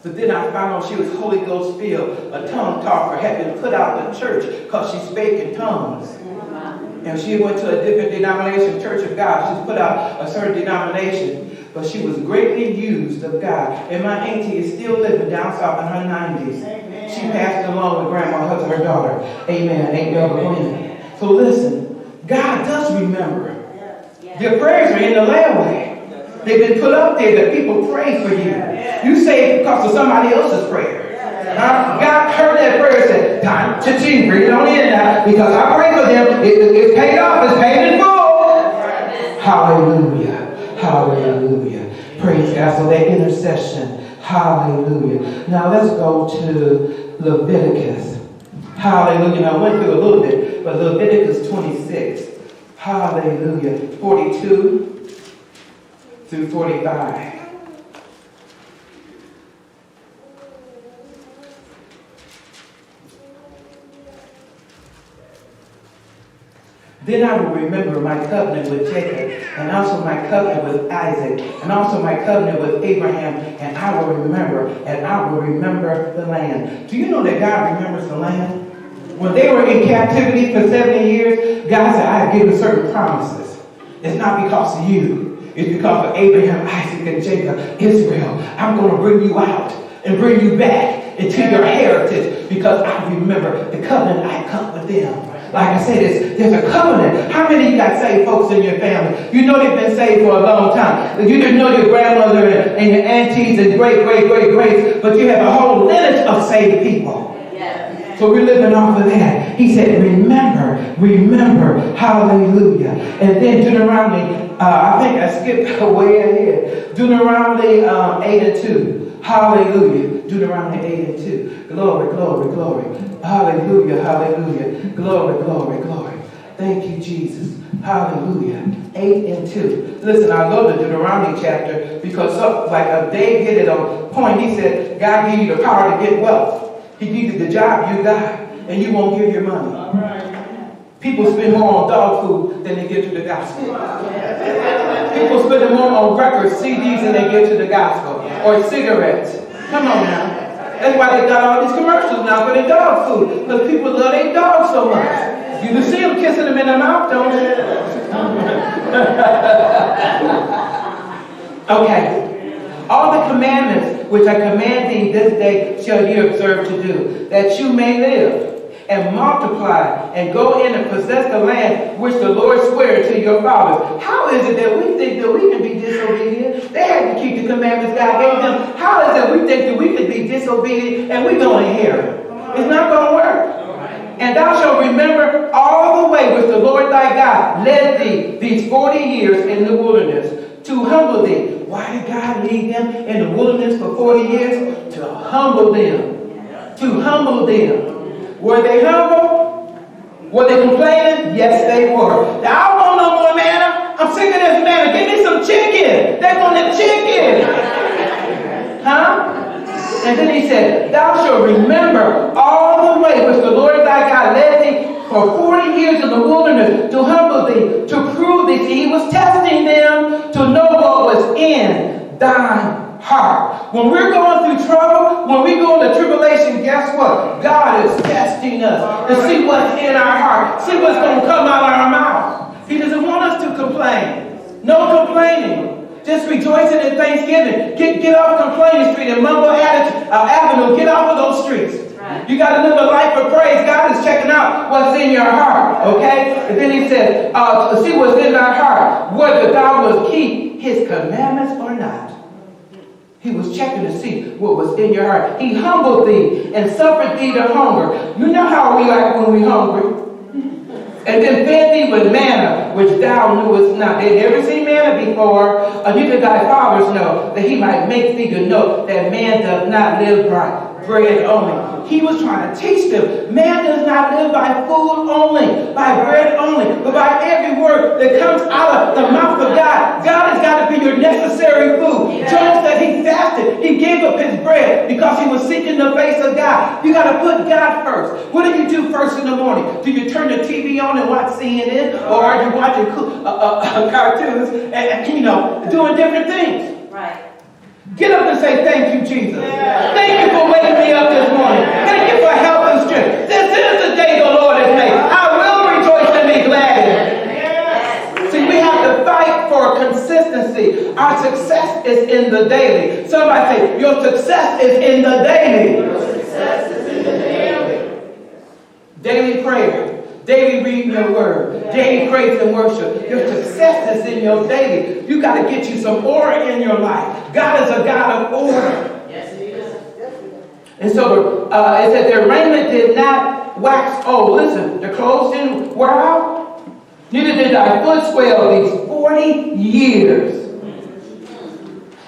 But then I found out she was Holy Ghost filled, a tongue talker, had been put out of the church because she spake in tongues. And she went to a different denomination, Church of God. She was put out a certain denomination. But she was greatly used of God. And my auntie is still living down south in her 90s. Amen. She passed along with grandma, her daughter. Amen. Ain't never been. So listen, God does remember. Your prayers are in the layaway. They've been put up there that people pray for you. You say it because of somebody else's prayer. God heard that prayer and said, time to bring it on in now. Because I pray for them. It's paid off. It's paid in full. Hallelujah. Hallelujah. Praise God. So that intercession. Hallelujah. Now let's go to Leviticus. Hallelujah. Now I went through a little bit, but Leviticus 26. Hallelujah. 42 through 45. Then I will remember my covenant with Jacob, and also my covenant with Isaac, and also my covenant with Abraham, and I will remember the land. Do you know that God remembers the land? When they were in captivity for 70 years, God said, I have given certain promises. It's not because of you. It's because of Abraham, Isaac, and Jacob, Israel. I'm going to bring you out and bring you back into your heritage because I remember the covenant I cut with them. Like I said, there's a covenant. How many of you got saved folks in your family? You know they've been saved for a long time. You didn't know your grandmother and your aunties and great-greats, but you have a whole lineage of saved people. So we're living off of that. He said, remember, hallelujah. And then Deuteronomy, I think I skipped way ahead. Deuteronomy 8 and 2. Hallelujah. Deuteronomy 8 and 2. Glory, glory, glory. Hallelujah, hallelujah. Glory, glory, glory. Thank you, Jesus. Hallelujah. 8 and 2. Listen, I love the Deuteronomy chapter because Dave hit it on point. He said, God gave you the power to get wealth. He gave you the job you got. and you won't give your money. People spend more on dog food than they give to the gospel. People spend more on records, CDs than they give to the gospel. Or cigarettes. Come on now. That's why they got all these commercials now for their dog food. Because people love their dogs so much. You can see them kissing them in the mouth, don't you? Okay. All the commandments which I command thee this day shall you observe to do, that you may live and multiply and go in and possess the land which the Lord swore to your fathers. How is it that we think that we can be disobedient? They had to keep the commandments God gave them. How is it we think that we can be disobedient and we're going to inherit? It's not going to work. And thou shalt remember all the way which the Lord thy God led thee these 40 years in the wilderness to humble thee. Why did God lead them in the wilderness for 40 years? To humble them. To humble them. Were they humble? Were they complaining? Yes, they were. I don't want no more manna. I'm sick of this manna. Give me some chicken. They want the chicken. Huh? And then he said, thou shalt remember all the way which the Lord thy God led thee for 40 years in the wilderness to humble thee, to prove thee. See, he was testing them to know what was in thine heart. When we're going through trouble, when we go into tribulation, guess what? God is testing us to see what's in our heart, see what's going to come out of our mouth. He doesn't want us to complain. No complaining. Just rejoicing in Thanksgiving. Get off Complaining Street and Mumble Avenue. Get off of those streets. Right. You got to live a life of praise. God is checking out what's in your heart. Okay? And then he said, see what's in thy heart, whether thou wilt keep his commandments or not. He was checking to see what was in your heart. He humbled thee and suffered thee to hunger. You know how we act when we're hungry. And then fed thee with manna, which thou knewest not. They had never seen manna before. Neither thy fathers know, that he might make thee to know that man does not live by bread only. He was trying to teach them, man does not live by food only, by bread only, but by every word that comes out of the mouth of God. God has got to be your necessary food. Yeah. Job said he fasted. He gave up his bread because he was seeking the face of God. You got to put God first. What do you do first in the morning? Do you turn the TV on and watch CNN? Or are you watching cartoons and doing different things? Right. Get up and say, thank you, Jesus. Yeah. Thank you for waking me up this morning. Thank you for health and strength. This is the day the Lord has made. I will rejoice and be glad in it. Yeah. See, we have to fight for consistency. Our success is in the daily. Somebody say, your success is in the daily. Your success is in the daily. Daily prayer. Daily reading your word. Daily praise and worship. Your success is in your daily. You got to get you some order in your life. God is a God of order. Yes, he is. And so it said their raiment did not wax old. Listen, their clothes didn't wear out. Neither did thy foot swell these 40 years.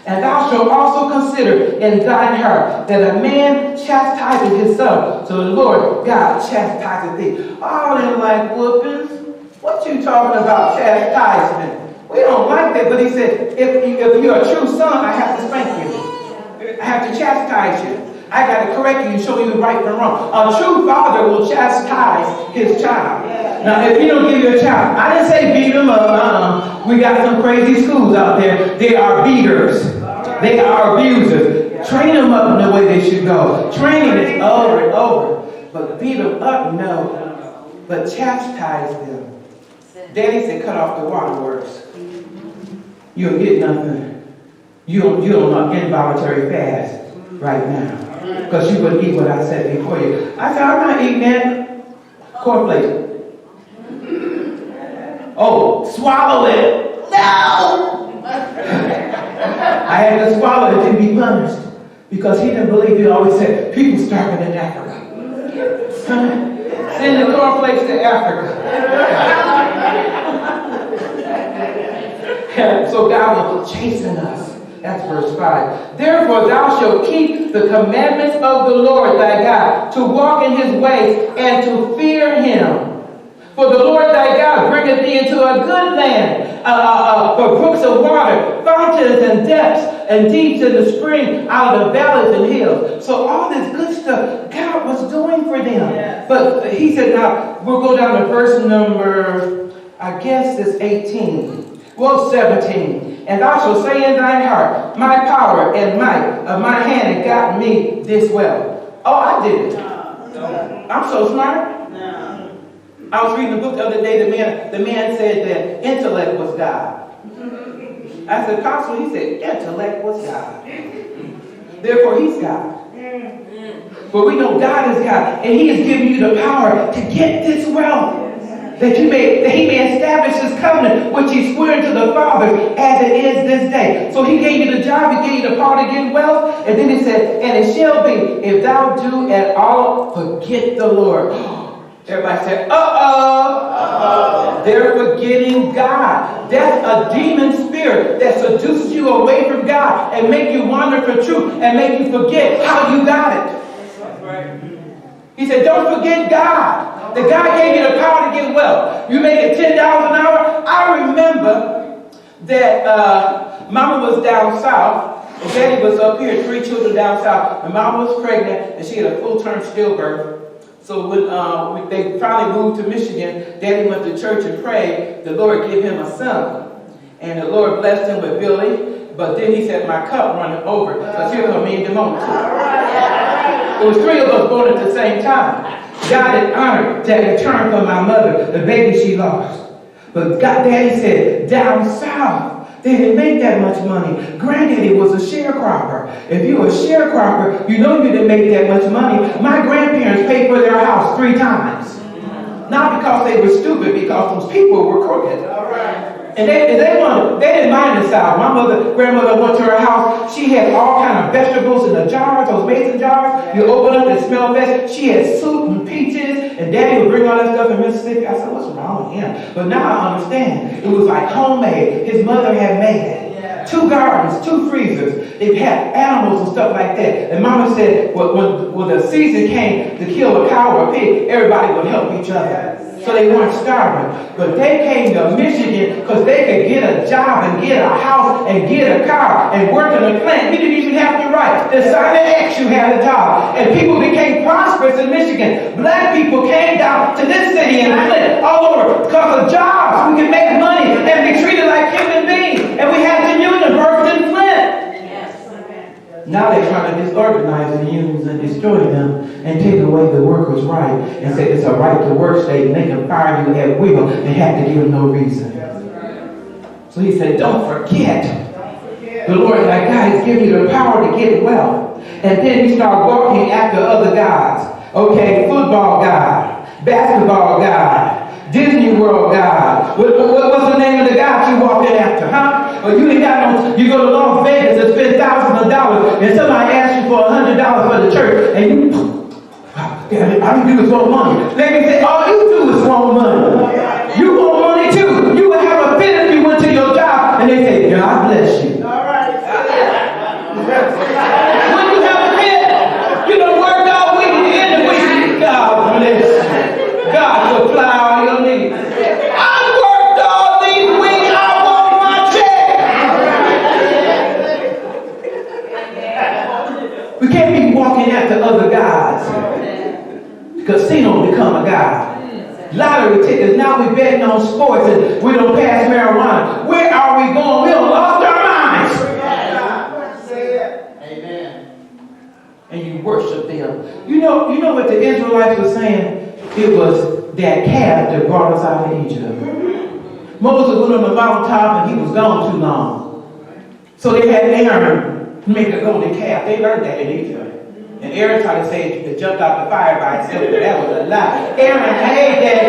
And thou shalt also consider in thine heart that a man chastises his son, so the Lord God chastises thee. Oh, they like whoopings. What you talking about chastisement? We don't like that, but he said, if you're a true son, I have to spank you. I have to chastise you. I got to correct you and show you right from wrong. A true father will chastise his child. Now, if you don't give your child, I didn't say beat them up. We got some crazy schools out there. They are beaters. They are abusers. Train them up in the way they should go. Training is over and over. But beat them up, no. But chastise them. Daddy said cut off the waterworks. You don't get nothing. You don't involuntary fast right now. Because you wouldn't eat what I said before you. I said, I'm not eating that. Cornflakes. Oh, swallow it. No! I had to swallow it to be punished. Because he didn't believe. He always said, people starving in Africa. Send the cornflakes to Africa. So God will chasten us. That's verse 5. Therefore thou shalt keep the commandments of the Lord thy God, to walk in his ways and to fear him. For the Lord thy God bringeth thee into a good land, for brooks of water, fountains and depths, and deeps in the spring out of the valleys and hills. So all this good stuff God was doing for them. Yes. But he said, now we'll go down to verse number, I guess it's 18. Well, 17. And thou shalt say in thine heart, my power and might of my hand had gotten me this well. Oh, I did it. I'm so smart. No. I was reading a book the other day. The man said that intellect was God. I said, Apostle, he said, intellect was God. Therefore, he's God. But we know God is God, and he has given you the power to get this wealth. That he may establish his covenant, which he swore to the fathers as it is this day. So he gave you the job, he gave you the power to get wealth, and then he said, and it shall be, if thou do at all forget the Lord. Everybody said, they're forgetting God. That's a demon spirit that seduces you away from God and make you wander from truth and make you forget how you got it. He said, don't forget God. That God gave you the power to get wealth. You make it $10 an hour. I remember that Mama was down south and Daddy was up here, 3 children down south. And Mama was pregnant and she had a full-term stillbirth. So when they finally moved to Michigan, Daddy went to church and prayed. The Lord gave him a son. And the Lord blessed him with Billy. But then he said, my cup running over. Because here come me and Demone too. There was 3 of us born at the same time. God had honored that return from my mother, the baby she lost. But God, Daddy said, down south, they didn't make that much money. Granddaddy was a sharecropper. If you were a sharecropper, you know you didn't make that much money. My grandparents paid for their house 3 times. Not because they were stupid, because those people were crooked. And they didn't mind the South. My grandmother went to her house. She had all kind of vegetables in the jars, those mason jars. You open up and smell vegetables. She had soup and peaches, and Daddy would bring all that stuff in Mississippi. I said, what's wrong with him? But now I understand. It was like homemade. His mother had made it. 2 gardens, 2 freezers. They had animals and stuff like that. And Mama said, when the season came to kill a cow or a pig, everybody would help each other. So they weren't starving. But they came to Michigan because they could get a job and get a house and get a car and work in a plant. You didn't even have to write. The sign of X, you had a job. And people became prosperous in Michigan. Black people came down to this city and Flint all over because of jobs. We could make money and be treated like human beings. And we had the union birthed in Flint. Now they're trying to disorganize the unions and destroy them and take away the workers' right and say it's a right to work state and they can fire you at will and have to give them no reason. So he said, don't forget. The Lord, that God has given you the power to get wealth. And then you start walking after other gods. Okay, football God, basketball God, Disney World God. What's the name of the God you walking after, huh? Or you ain't got no, you go to Las Vegas and spend thousands of dollars and somebody asks you for $100 for the church and you, damn it, all you do is want money. Let me say, all you do is want money. You want money too. You would have a fit if you went to your job and they say, God bless you. All right. When you have a fit, you don't work all week and the end of the week, God bless you. God supply all your needs. I worked all these weeks, I want my check. We can't be walking after other gods. Casino become a god. Lottery tickets, now we betting on sports and we don't pass marijuana. Where are we going? We don't lost our minds. Amen. And you worship them. You know what the Israelites were saying? It was that calf that brought us out of Egypt. Moses went on the mountaintop and he was gone too long. So they had Aaron make a golden calf. They learned that in Egypt. And Aaron tried to say it jumped out the fire by itself, but that was a lie. Aaron made that.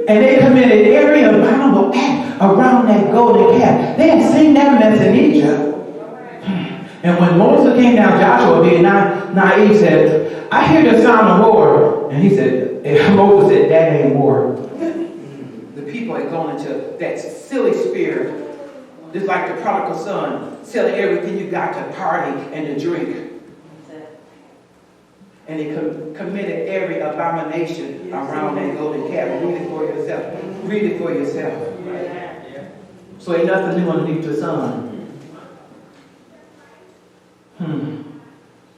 And they committed every abominable act around that golden calf. They had seen that mess in Egypt. And when Moses came down, Joshua being naive said, I hear the sound of war. And he said, Moses said, that ain't war. The people had gone into that silly spirit. Just like the prodigal son, selling everything you got to party and to drink. And he committed every abomination around that golden calf. Read it for yourself. Read it for yourself. So ain't nothing new underneath the sun.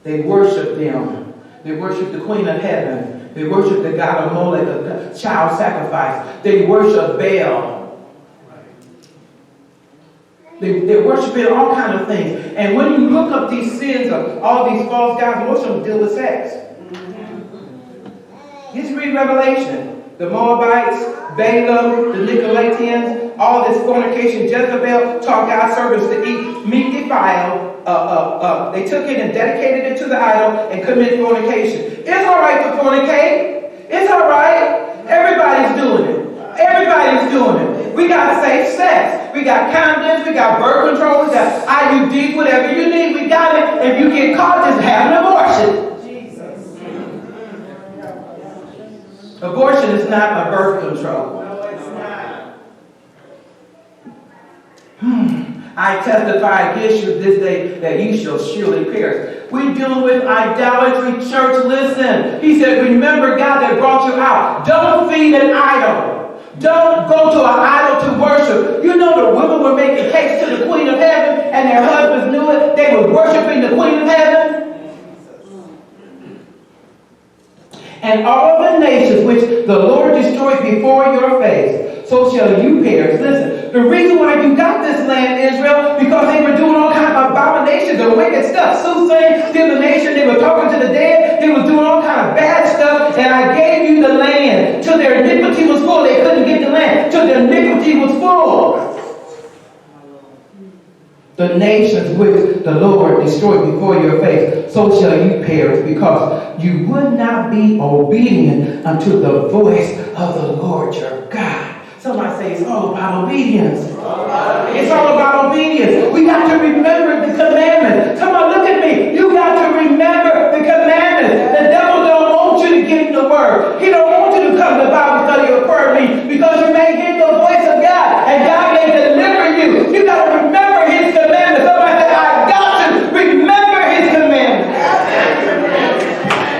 They worship them. They worship the Queen of Heaven. They worship the god of Molech, the child sacrifice. They worship Baal. They're worshiping all kinds of things. And when you look up these sins of all these false gods, most of them deal with sex. Just read Revelation. The Moabites, Balaam, the Nicolaitans, all this fornication. Jezebel taught God's servants to eat meat defiled. They took it and dedicated it to the idol and committed fornication. It's all right to fornicate. It's all right. Everybody's doing it. Everybody's doing it. We got safe sex. We got condoms. We got birth control. We got IUDs. Whatever you need, we got it. If you get caught, just have an abortion. Abortion is not a birth control. No, it's not. I testify against you this day that you shall surely perish. We're dealing with idolatry, church. Listen. He said, remember God that brought you out. Don't feed an idol. Don't go to an idol to worship. You know the women were making cakes to the Queen of Heaven and their husbands knew it. They were worshiping the Queen of Heaven. And all the nations which the Lord destroyed before your face, so shall you perish. Listen, the reason why you got this land, Israel, because they were doing all kinds of abominations and wicked stuff. Soothsaying, divination, they were talking to the dead, they were doing all kinds of bad stuff, and I gave you the land till their iniquity was full. They couldn't get the land till their iniquity was full. The nations which the Lord destroyed before your face, so shall you perish, because you would not be obedient unto the voice of the Lord your God. Somebody say it's all about obedience. It's all about obedience. We got to remember the commandments. Come on, look at me. You got to remember the commandments. The devil don't want you to get in the word. He don't want you to come to Bible study or prayer meeting because you may hear the voice of God and God may deliver you. You got to remember his commandments. Somebody say, I got to remember his commandments.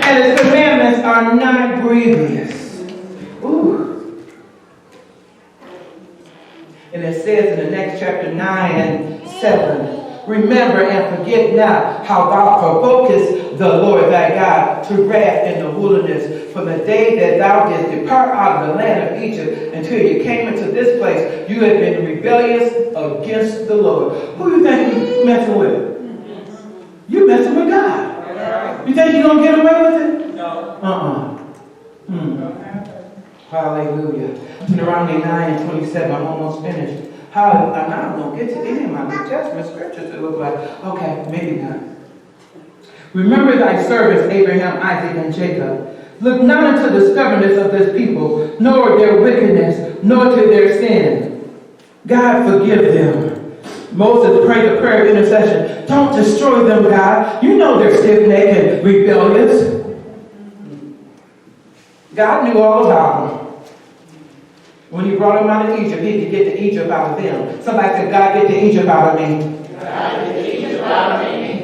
And his commandments are not grievous. Ooh. And it says in the next chapter 9 and 7, remember and forget not how thou provokest the Lord thy God to wrath in the wilderness from the day that thou didst depart out of the land of Egypt until you came into this place. You have been rebellious against the Lord. Who you think you messing with? You messing with God. You think you're going to get away with it? No. Hallelujah. Deuteronomy 9 and 27, I'm almost finished. Hallelujah. I'm not going to get to any of my New Testament scriptures that look like, okay, maybe not. Remember thy servants, Abraham, Isaac, and Jacob. Look not unto the stubbornness of this people, nor their wickedness, nor to their sin. God, forgive them. Moses prayed a prayer of intercession. Don't destroy them, God. You know they're stiff-necked and rebellious. God knew all about them. When he brought them out of Egypt, he could get the Egypt out of them. Somebody said, God, get the Egypt out of me. God, get the Egypt out of me.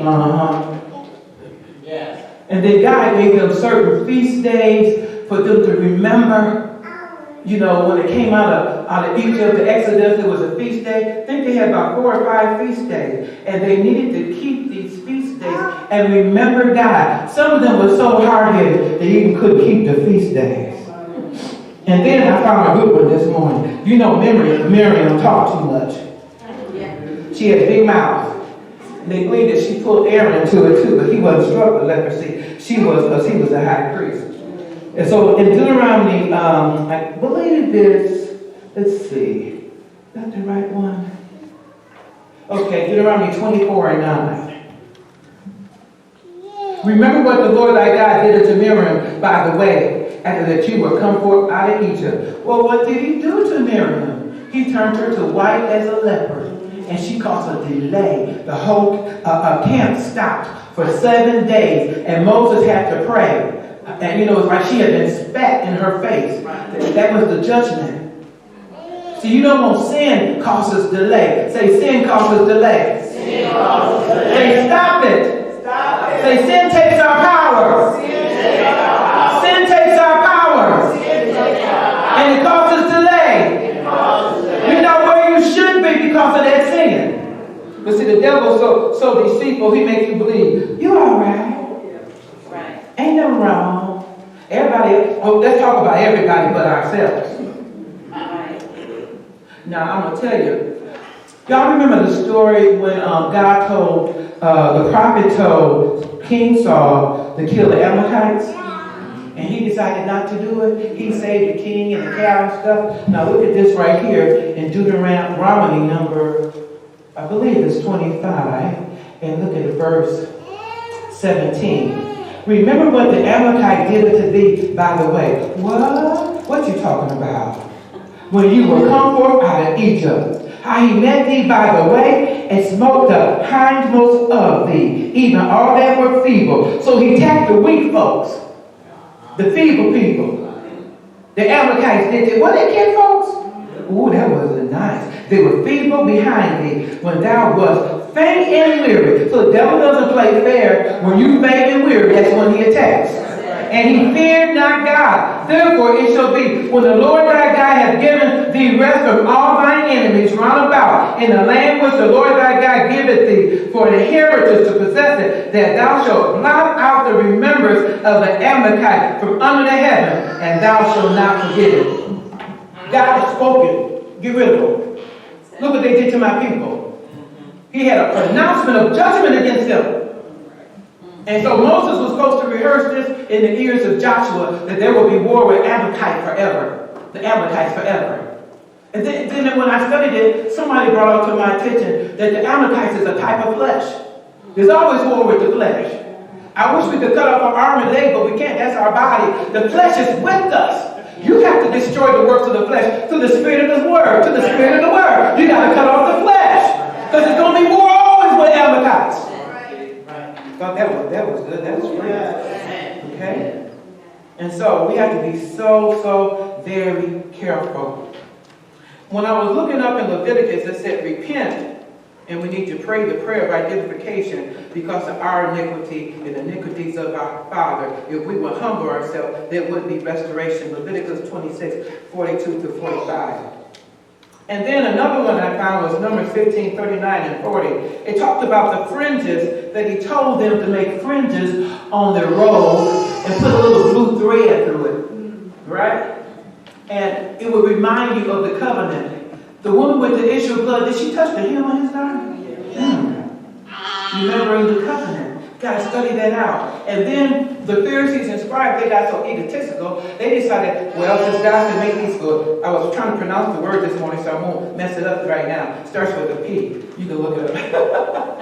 Yes. And then God gave them certain feast days for them to remember. You know, when they came out of Egypt, the Exodus, there was a feast day. I think they had about 4 or 5 feast days. And they needed to keep these feast days and remember God. Some of them were so hard-headed they even couldn't keep the feast days. And then I found a good one this morning. You know Miriam talked too much. She had a big mouth. And they believe that she pulled Aaron into it too, but he wasn't struck with leprosy. She was, because he was a high priest. And so in Deuteronomy, I believe it's, let's see, is that the right one? Okay, Deuteronomy 24 and 9. Remember what the Lord thy God did unto Miriam by the way, after that you were come forth out of Egypt. Well, what did he do to Miriam? He turned her to white as a leopard, and she caused a delay. The whole camp stopped for 7 days, and Moses had to pray. And you know, it's like she had been spat in her face. That was the judgment. So you know when sin causes delay. Say sin causes delay. Sin causes delay. Say stop it. Stop it. Say sin takes our power. Sin takes our power. Sin takes our power. Sin takes our power. And it causes delay. It causes delay. You're not where you should be because of that sin. But see, the devil is so deceitful, he makes you believe, you're all right. around. Everybody, oh, let's talk about everybody but ourselves. Now, I'm going to tell you. Y'all remember the story when God told, the prophet told King Saul to kill the Amalekites? And he decided not to do it. He saved the king and the cow and stuff. Now look at this right here in Deuteronomy number, I believe it's 25. And look at verse 17. Remember what the Amalekite did to thee by the way. What? What you talking about? When you were come forth out of Egypt. How he met thee by the way and smote the hindmost of thee, even all that were feeble. So he attacked the weak folks. The feeble people. The Amalekites did it. What they kill folks? Ooh, that was nice. They were feeble behind thee when thou wast faint and weary. So the devil doesn't play fair. When you faint and weary, that's when he attacks. And he feared not God. Therefore it shall be, when the Lord thy God hath given thee rest from all thine enemies round about, in the land which the Lord thy God giveth thee for an inheritance to possess it, that thou shalt blot out the remembrance of the Amalekite from under the heaven, and thou shalt not forget it. God has spoken. Get rid of them. Look what they did to my people. He had a pronouncement of judgment against them. And so Moses was supposed to rehearse this in the ears of Joshua, that there will be war with Amalekite forever. The Amalekites forever. And then when I studied it, somebody brought up to my attention that the Amalekites is a type of flesh. There's always war with the flesh. I wish we could cut off our arm and leg, but we can't. That's our body. The flesh is with us. You have to destroy the works of the flesh through the spirit of the word. To the spirit of the word. You got to cut off the flesh. Because there's going to be war always with Amalekites. Thought that was good. That was great. Okay? And so we have to be so very careful. When I was looking up in Leviticus, it said repent. And we need to pray the prayer of identification because of our iniquity and the iniquities of our father. If we would humble ourselves, there would be restoration. Leviticus 26, 42 to 45. And then another one I found was Numbers 15, 39 and 40. It talked about the fringes, that he told them to make fringes on their robe and put a little blue thread through it. Right? And it would remind you of the covenant. The woman with the issue of blood, did she touch the hem of his garment? Remembering the covenant. Got to study that out. And then the Pharisees and scribes, they got so egotistical, they decided, well, since God said make these good. I was trying to pronounce the word this morning, so I won't mess it up right now. It starts with a P. You can look it up.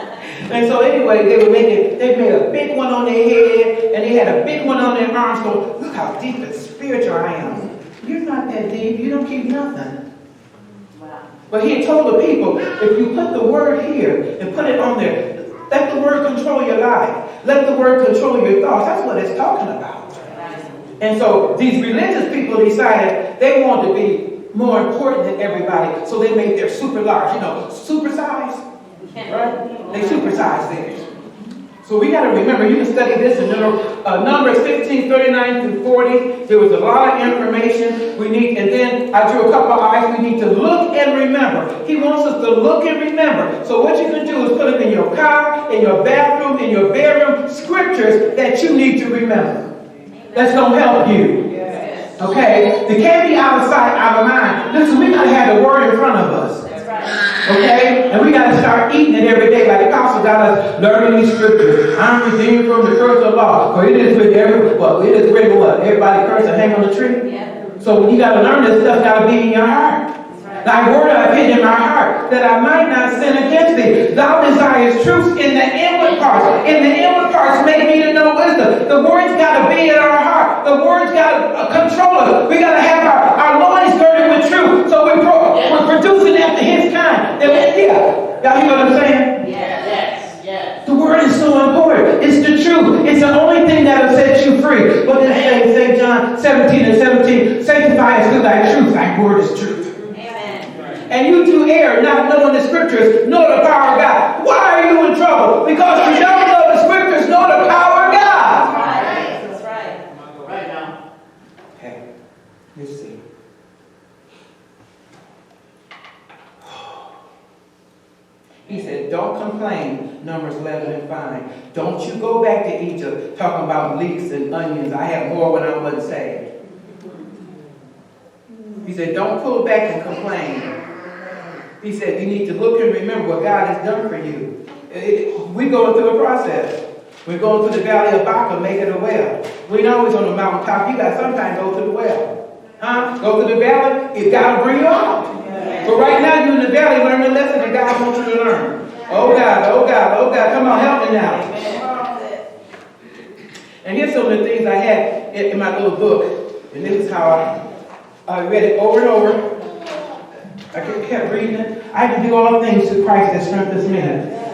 And so anyway, they made a big one on their head, and they had a big one on their arms. So look how deep and spiritual I am. You're not that deep. You don't keep nothing. But he had told the people, if you put the word here and put it on there, let the word control your life. Let the word control your thoughts. That's what it's talking about. And so these religious people decided they wanted to be more important than everybody. So they made their super large, super size. Right? They supersized theirs. So we got to remember, you can study this in Numbers 15, 39 through 40. There was a lot of information we need. And then I drew a couple of eyes. We need to look and remember. He wants us to look and remember. So what you can do is put it in your car, in your bathroom, in your bedroom, scriptures that you need to remember. That's going to help you. Okay? They can't be out of sight, out of mind. Listen, we got to have the word in front of us. Okay? And we got to start eating it every day. Like the apostle got us learning these scriptures. I'm redeemed from the curse of law. For it is written it is written what? Everybody curse and hang on the tree? Yeah. So you got to learn this stuff got to be in your heart. Thy word I hid in my heart, that I might not sin against thee. Thou desires truth in the inward parts. In the inward parts make me to know wisdom. The word's got to be in our heart. The word's got to control us. We got to have our loins girded with truth. So we're producing after his kind. Y'all hear what I'm saying? Yes. The word is so important. It's the truth. It's the only thing that will set you free. But then St. John 17 and 17, sanctify us through thy truth. Thy word is truth. And you do err, not knowing the scriptures, nor the power of God. Why are you in trouble? Because you don't know the scriptures, nor the power of God. That's right. Right now. Okay, let's see. He said, don't complain, Numbers 11 and 5. Don't you go back to Egypt talking about leeks and onions. I had more when I wasn't saved. He said, don't pull back and complain. He said, you need to look and remember what God has done for you. We're going through a process. We're going through the valley of Baca, making a well. We ain't always on the mountaintop. You got to sometimes go through the well. Go through the valley, God will bring you out. But right now, you're in the valley, learn the lesson that God wants you to learn. Oh God, oh God, oh God, come on, help me now. And here's some of the things I had in my little book. And this is how I read it over and over. I kept reading it. I can do all things through Christ that strengthens me.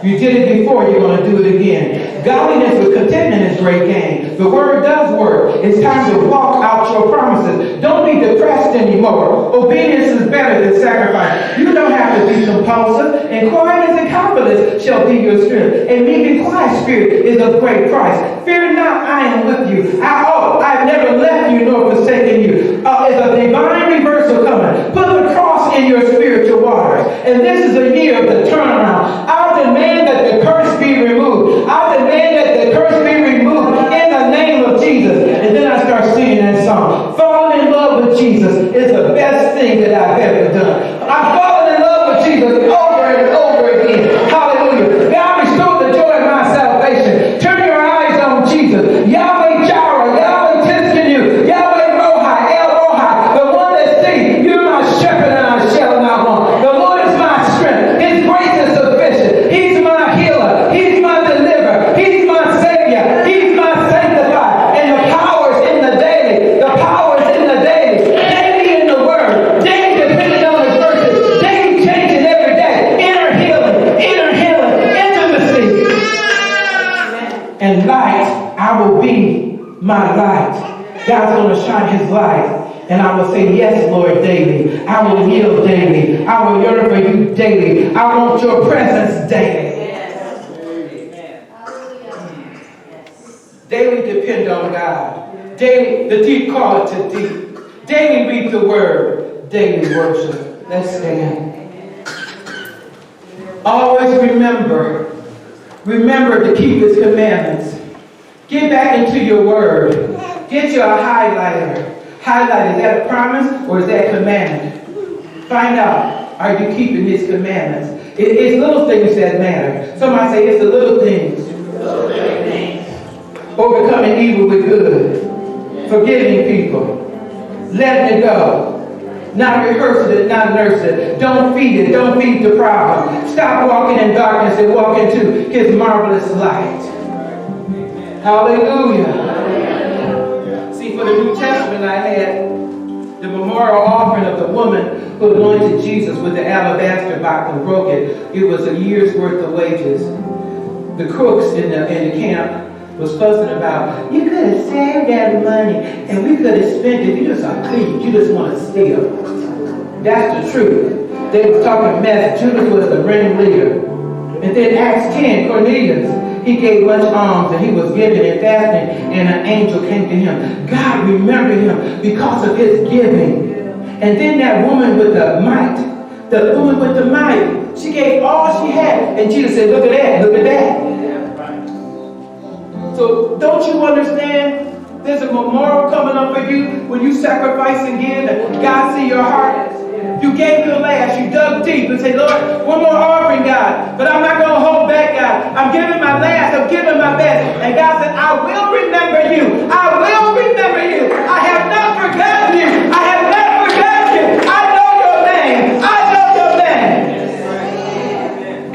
You did it before, you're going to do it again. Godliness with contentment is great gain. The word does work. It's time to walk out your promises. Don't be depressed anymore. Obedience is better than sacrifice. You don't have to be compulsive. And quietness and confidence shall be your strength. And meek and quiet spirit is of great price. Fear not, I am with you. I've never left you nor forsaken you. It's a divine reversal coming. Put the cross in your spiritual waters. And this is a year of the turnaround. I demand that the curse be removed. I demand that the curse be removed in the name of Jesus. And then I start singing that song. Falling in love with Jesus is the best thing that I've ever done. I've fallen in love with Jesus over and over again. Hallelujah. God restored the joy of my salvation. Turn your eyes on Jesus. Yahweh Jireh, Yahweh Tiskenu, Yahweh Rohi, El Rohi, the one that sings, you're my shepherd and I shall not want. The Lord is my strength. His grace is sufficient. He's my healer. He's my deliverer. He's my savior. He's my sanctifier. And the power is in the daily. The power is in the daily. Daily in the word. Daily depending on his verses. Daily changing every day. Inner healing. Intimacy. And light, I will be my light. God's going to shine his light. And I will say, yes, Lord, daily. I will yield daily. I will yearn for you daily. I want your presence daily. Daily depend on God. Daily, the deep call it to deep. Daily read the word. Daily worship. Let's stand. Always remember to keep his commandments. Get back into your word. Get your highlighter. Highlight, is that a promise or is that a commandment? Find out, are you keeping his commandments? It's little things that matter. Somebody say it's the little things. Overcoming evil with good. Forgiving people. Letting it go. Not rehearsing it, not nursing it. Don't feed it. Don't feed the problem. Stop walking in darkness and walk into his marvelous light. Hallelujah. See, for the New Testament, I had the memorial offering of the woman who anointed Jesus with the alabaster box and broke it. It was a year's worth of wages. The crooks in the camp was fussing about, you could have saved that money and we could have spent it. You just are thief. You just want to steal. That's the truth. They were talking mess. Judas was the reigning leader. And then Acts 10, Cornelius, he gave much alms and he was giving and fasting, and an angel came to him. God remembered him because of his giving. And then that woman with the mite, she gave all she had. And Jesus said, look at that, look at that. So don't you understand? There's a memorial coming up for you when you sacrifice and give and God see your heart. You gave your last. You dug deep and said, Lord, one more offering, God. But I'm not going to hold back, God. I'm giving my last. I'm giving my best. And God said, I will remember you. I will remember you. I have not forgotten you. I have not forgotten you. I know your name. I know your name.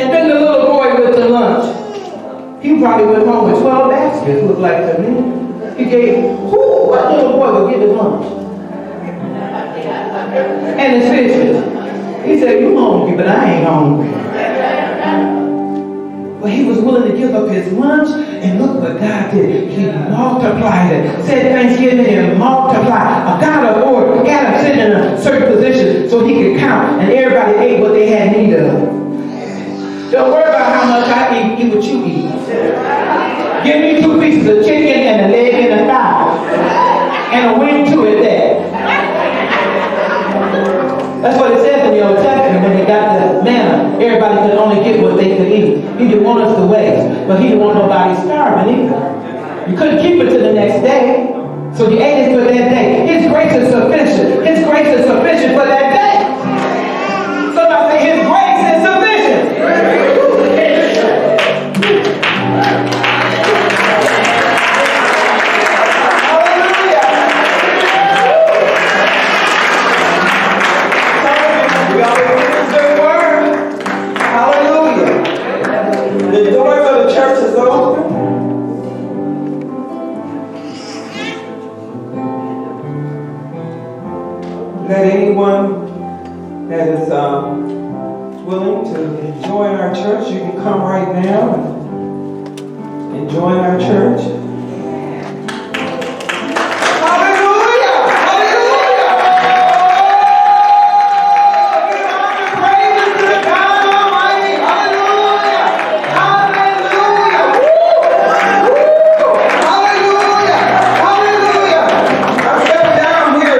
And then the little boy with the lunch. He probably went home with 12 baskets, looked like to me. He gave, what little boy would give his lunch? And his fishes. He said, you hungry, but I ain't hungry. But he was willing to give up his lunch, and look what God did. He multiplied it. Said Thanksgiving and multiply. A God of order. Got him sitting in a certain position so he could count, and everybody ate what they had need of. Don't worry about how much I eat what you eat. Give me 2 pieces of chicken and a leg and a thigh. And a wing to it there. That's what it says in the Old Testament when they got the manna. Everybody could only get what they He didn't want us to waste, but he didn't want nobody starving either. You couldn't keep it to the next day, so you ate it for that day. His grace is sufficient. His grace is sufficient for that day. Somebody say, His grace is sufficient. Let anyone that is willing to join our church, you can come right now and join our church. Hallelujah! Hallelujah! Give honor and praises to the God Almighty. Hallelujah! Hallelujah! Woo! Hallelujah! Hallelujah! I'm stepping down here.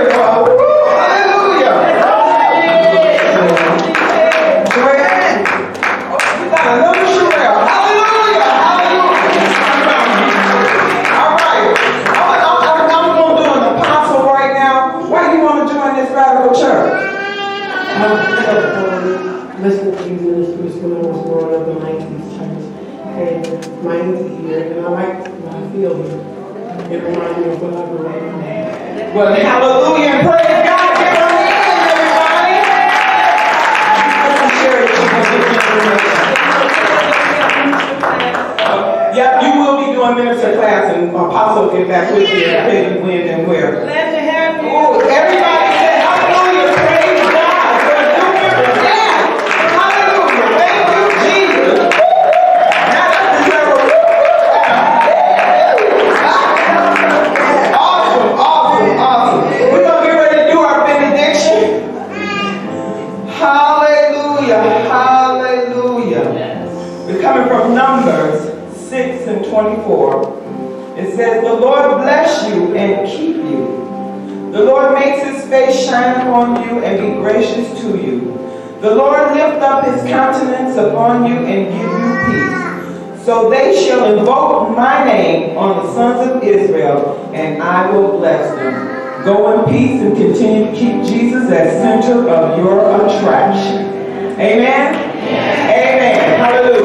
Listening to you ministers when I was growing up in my auntie's church. And my auntie here, and I like what I feel here. It reminds me of what I grew up in. Well, hallelujah and praise God. Give her hands, everybody. Let's share it. Yeah, you will be doing minister class, and Apostle will get back with you and tell you when and where. Glad to have you. Oh, everybody say hallelujah, praise God. Yeah. Hallelujah. Thank you, Jesus. Now let's deserve a awesome. We're going to get ready to do our benediction. Hallelujah. We're coming from Numbers 6 and 24. It says, the Lord bless you and keep you. The Lord makes his face shine upon you and be gracious to you. The Lord lift up his countenance upon you and give you peace. So they shall invoke my name on the sons of Israel, and I will bless them. Go in peace and continue to keep Jesus as center of your attraction. Amen? Amen. Hallelujah.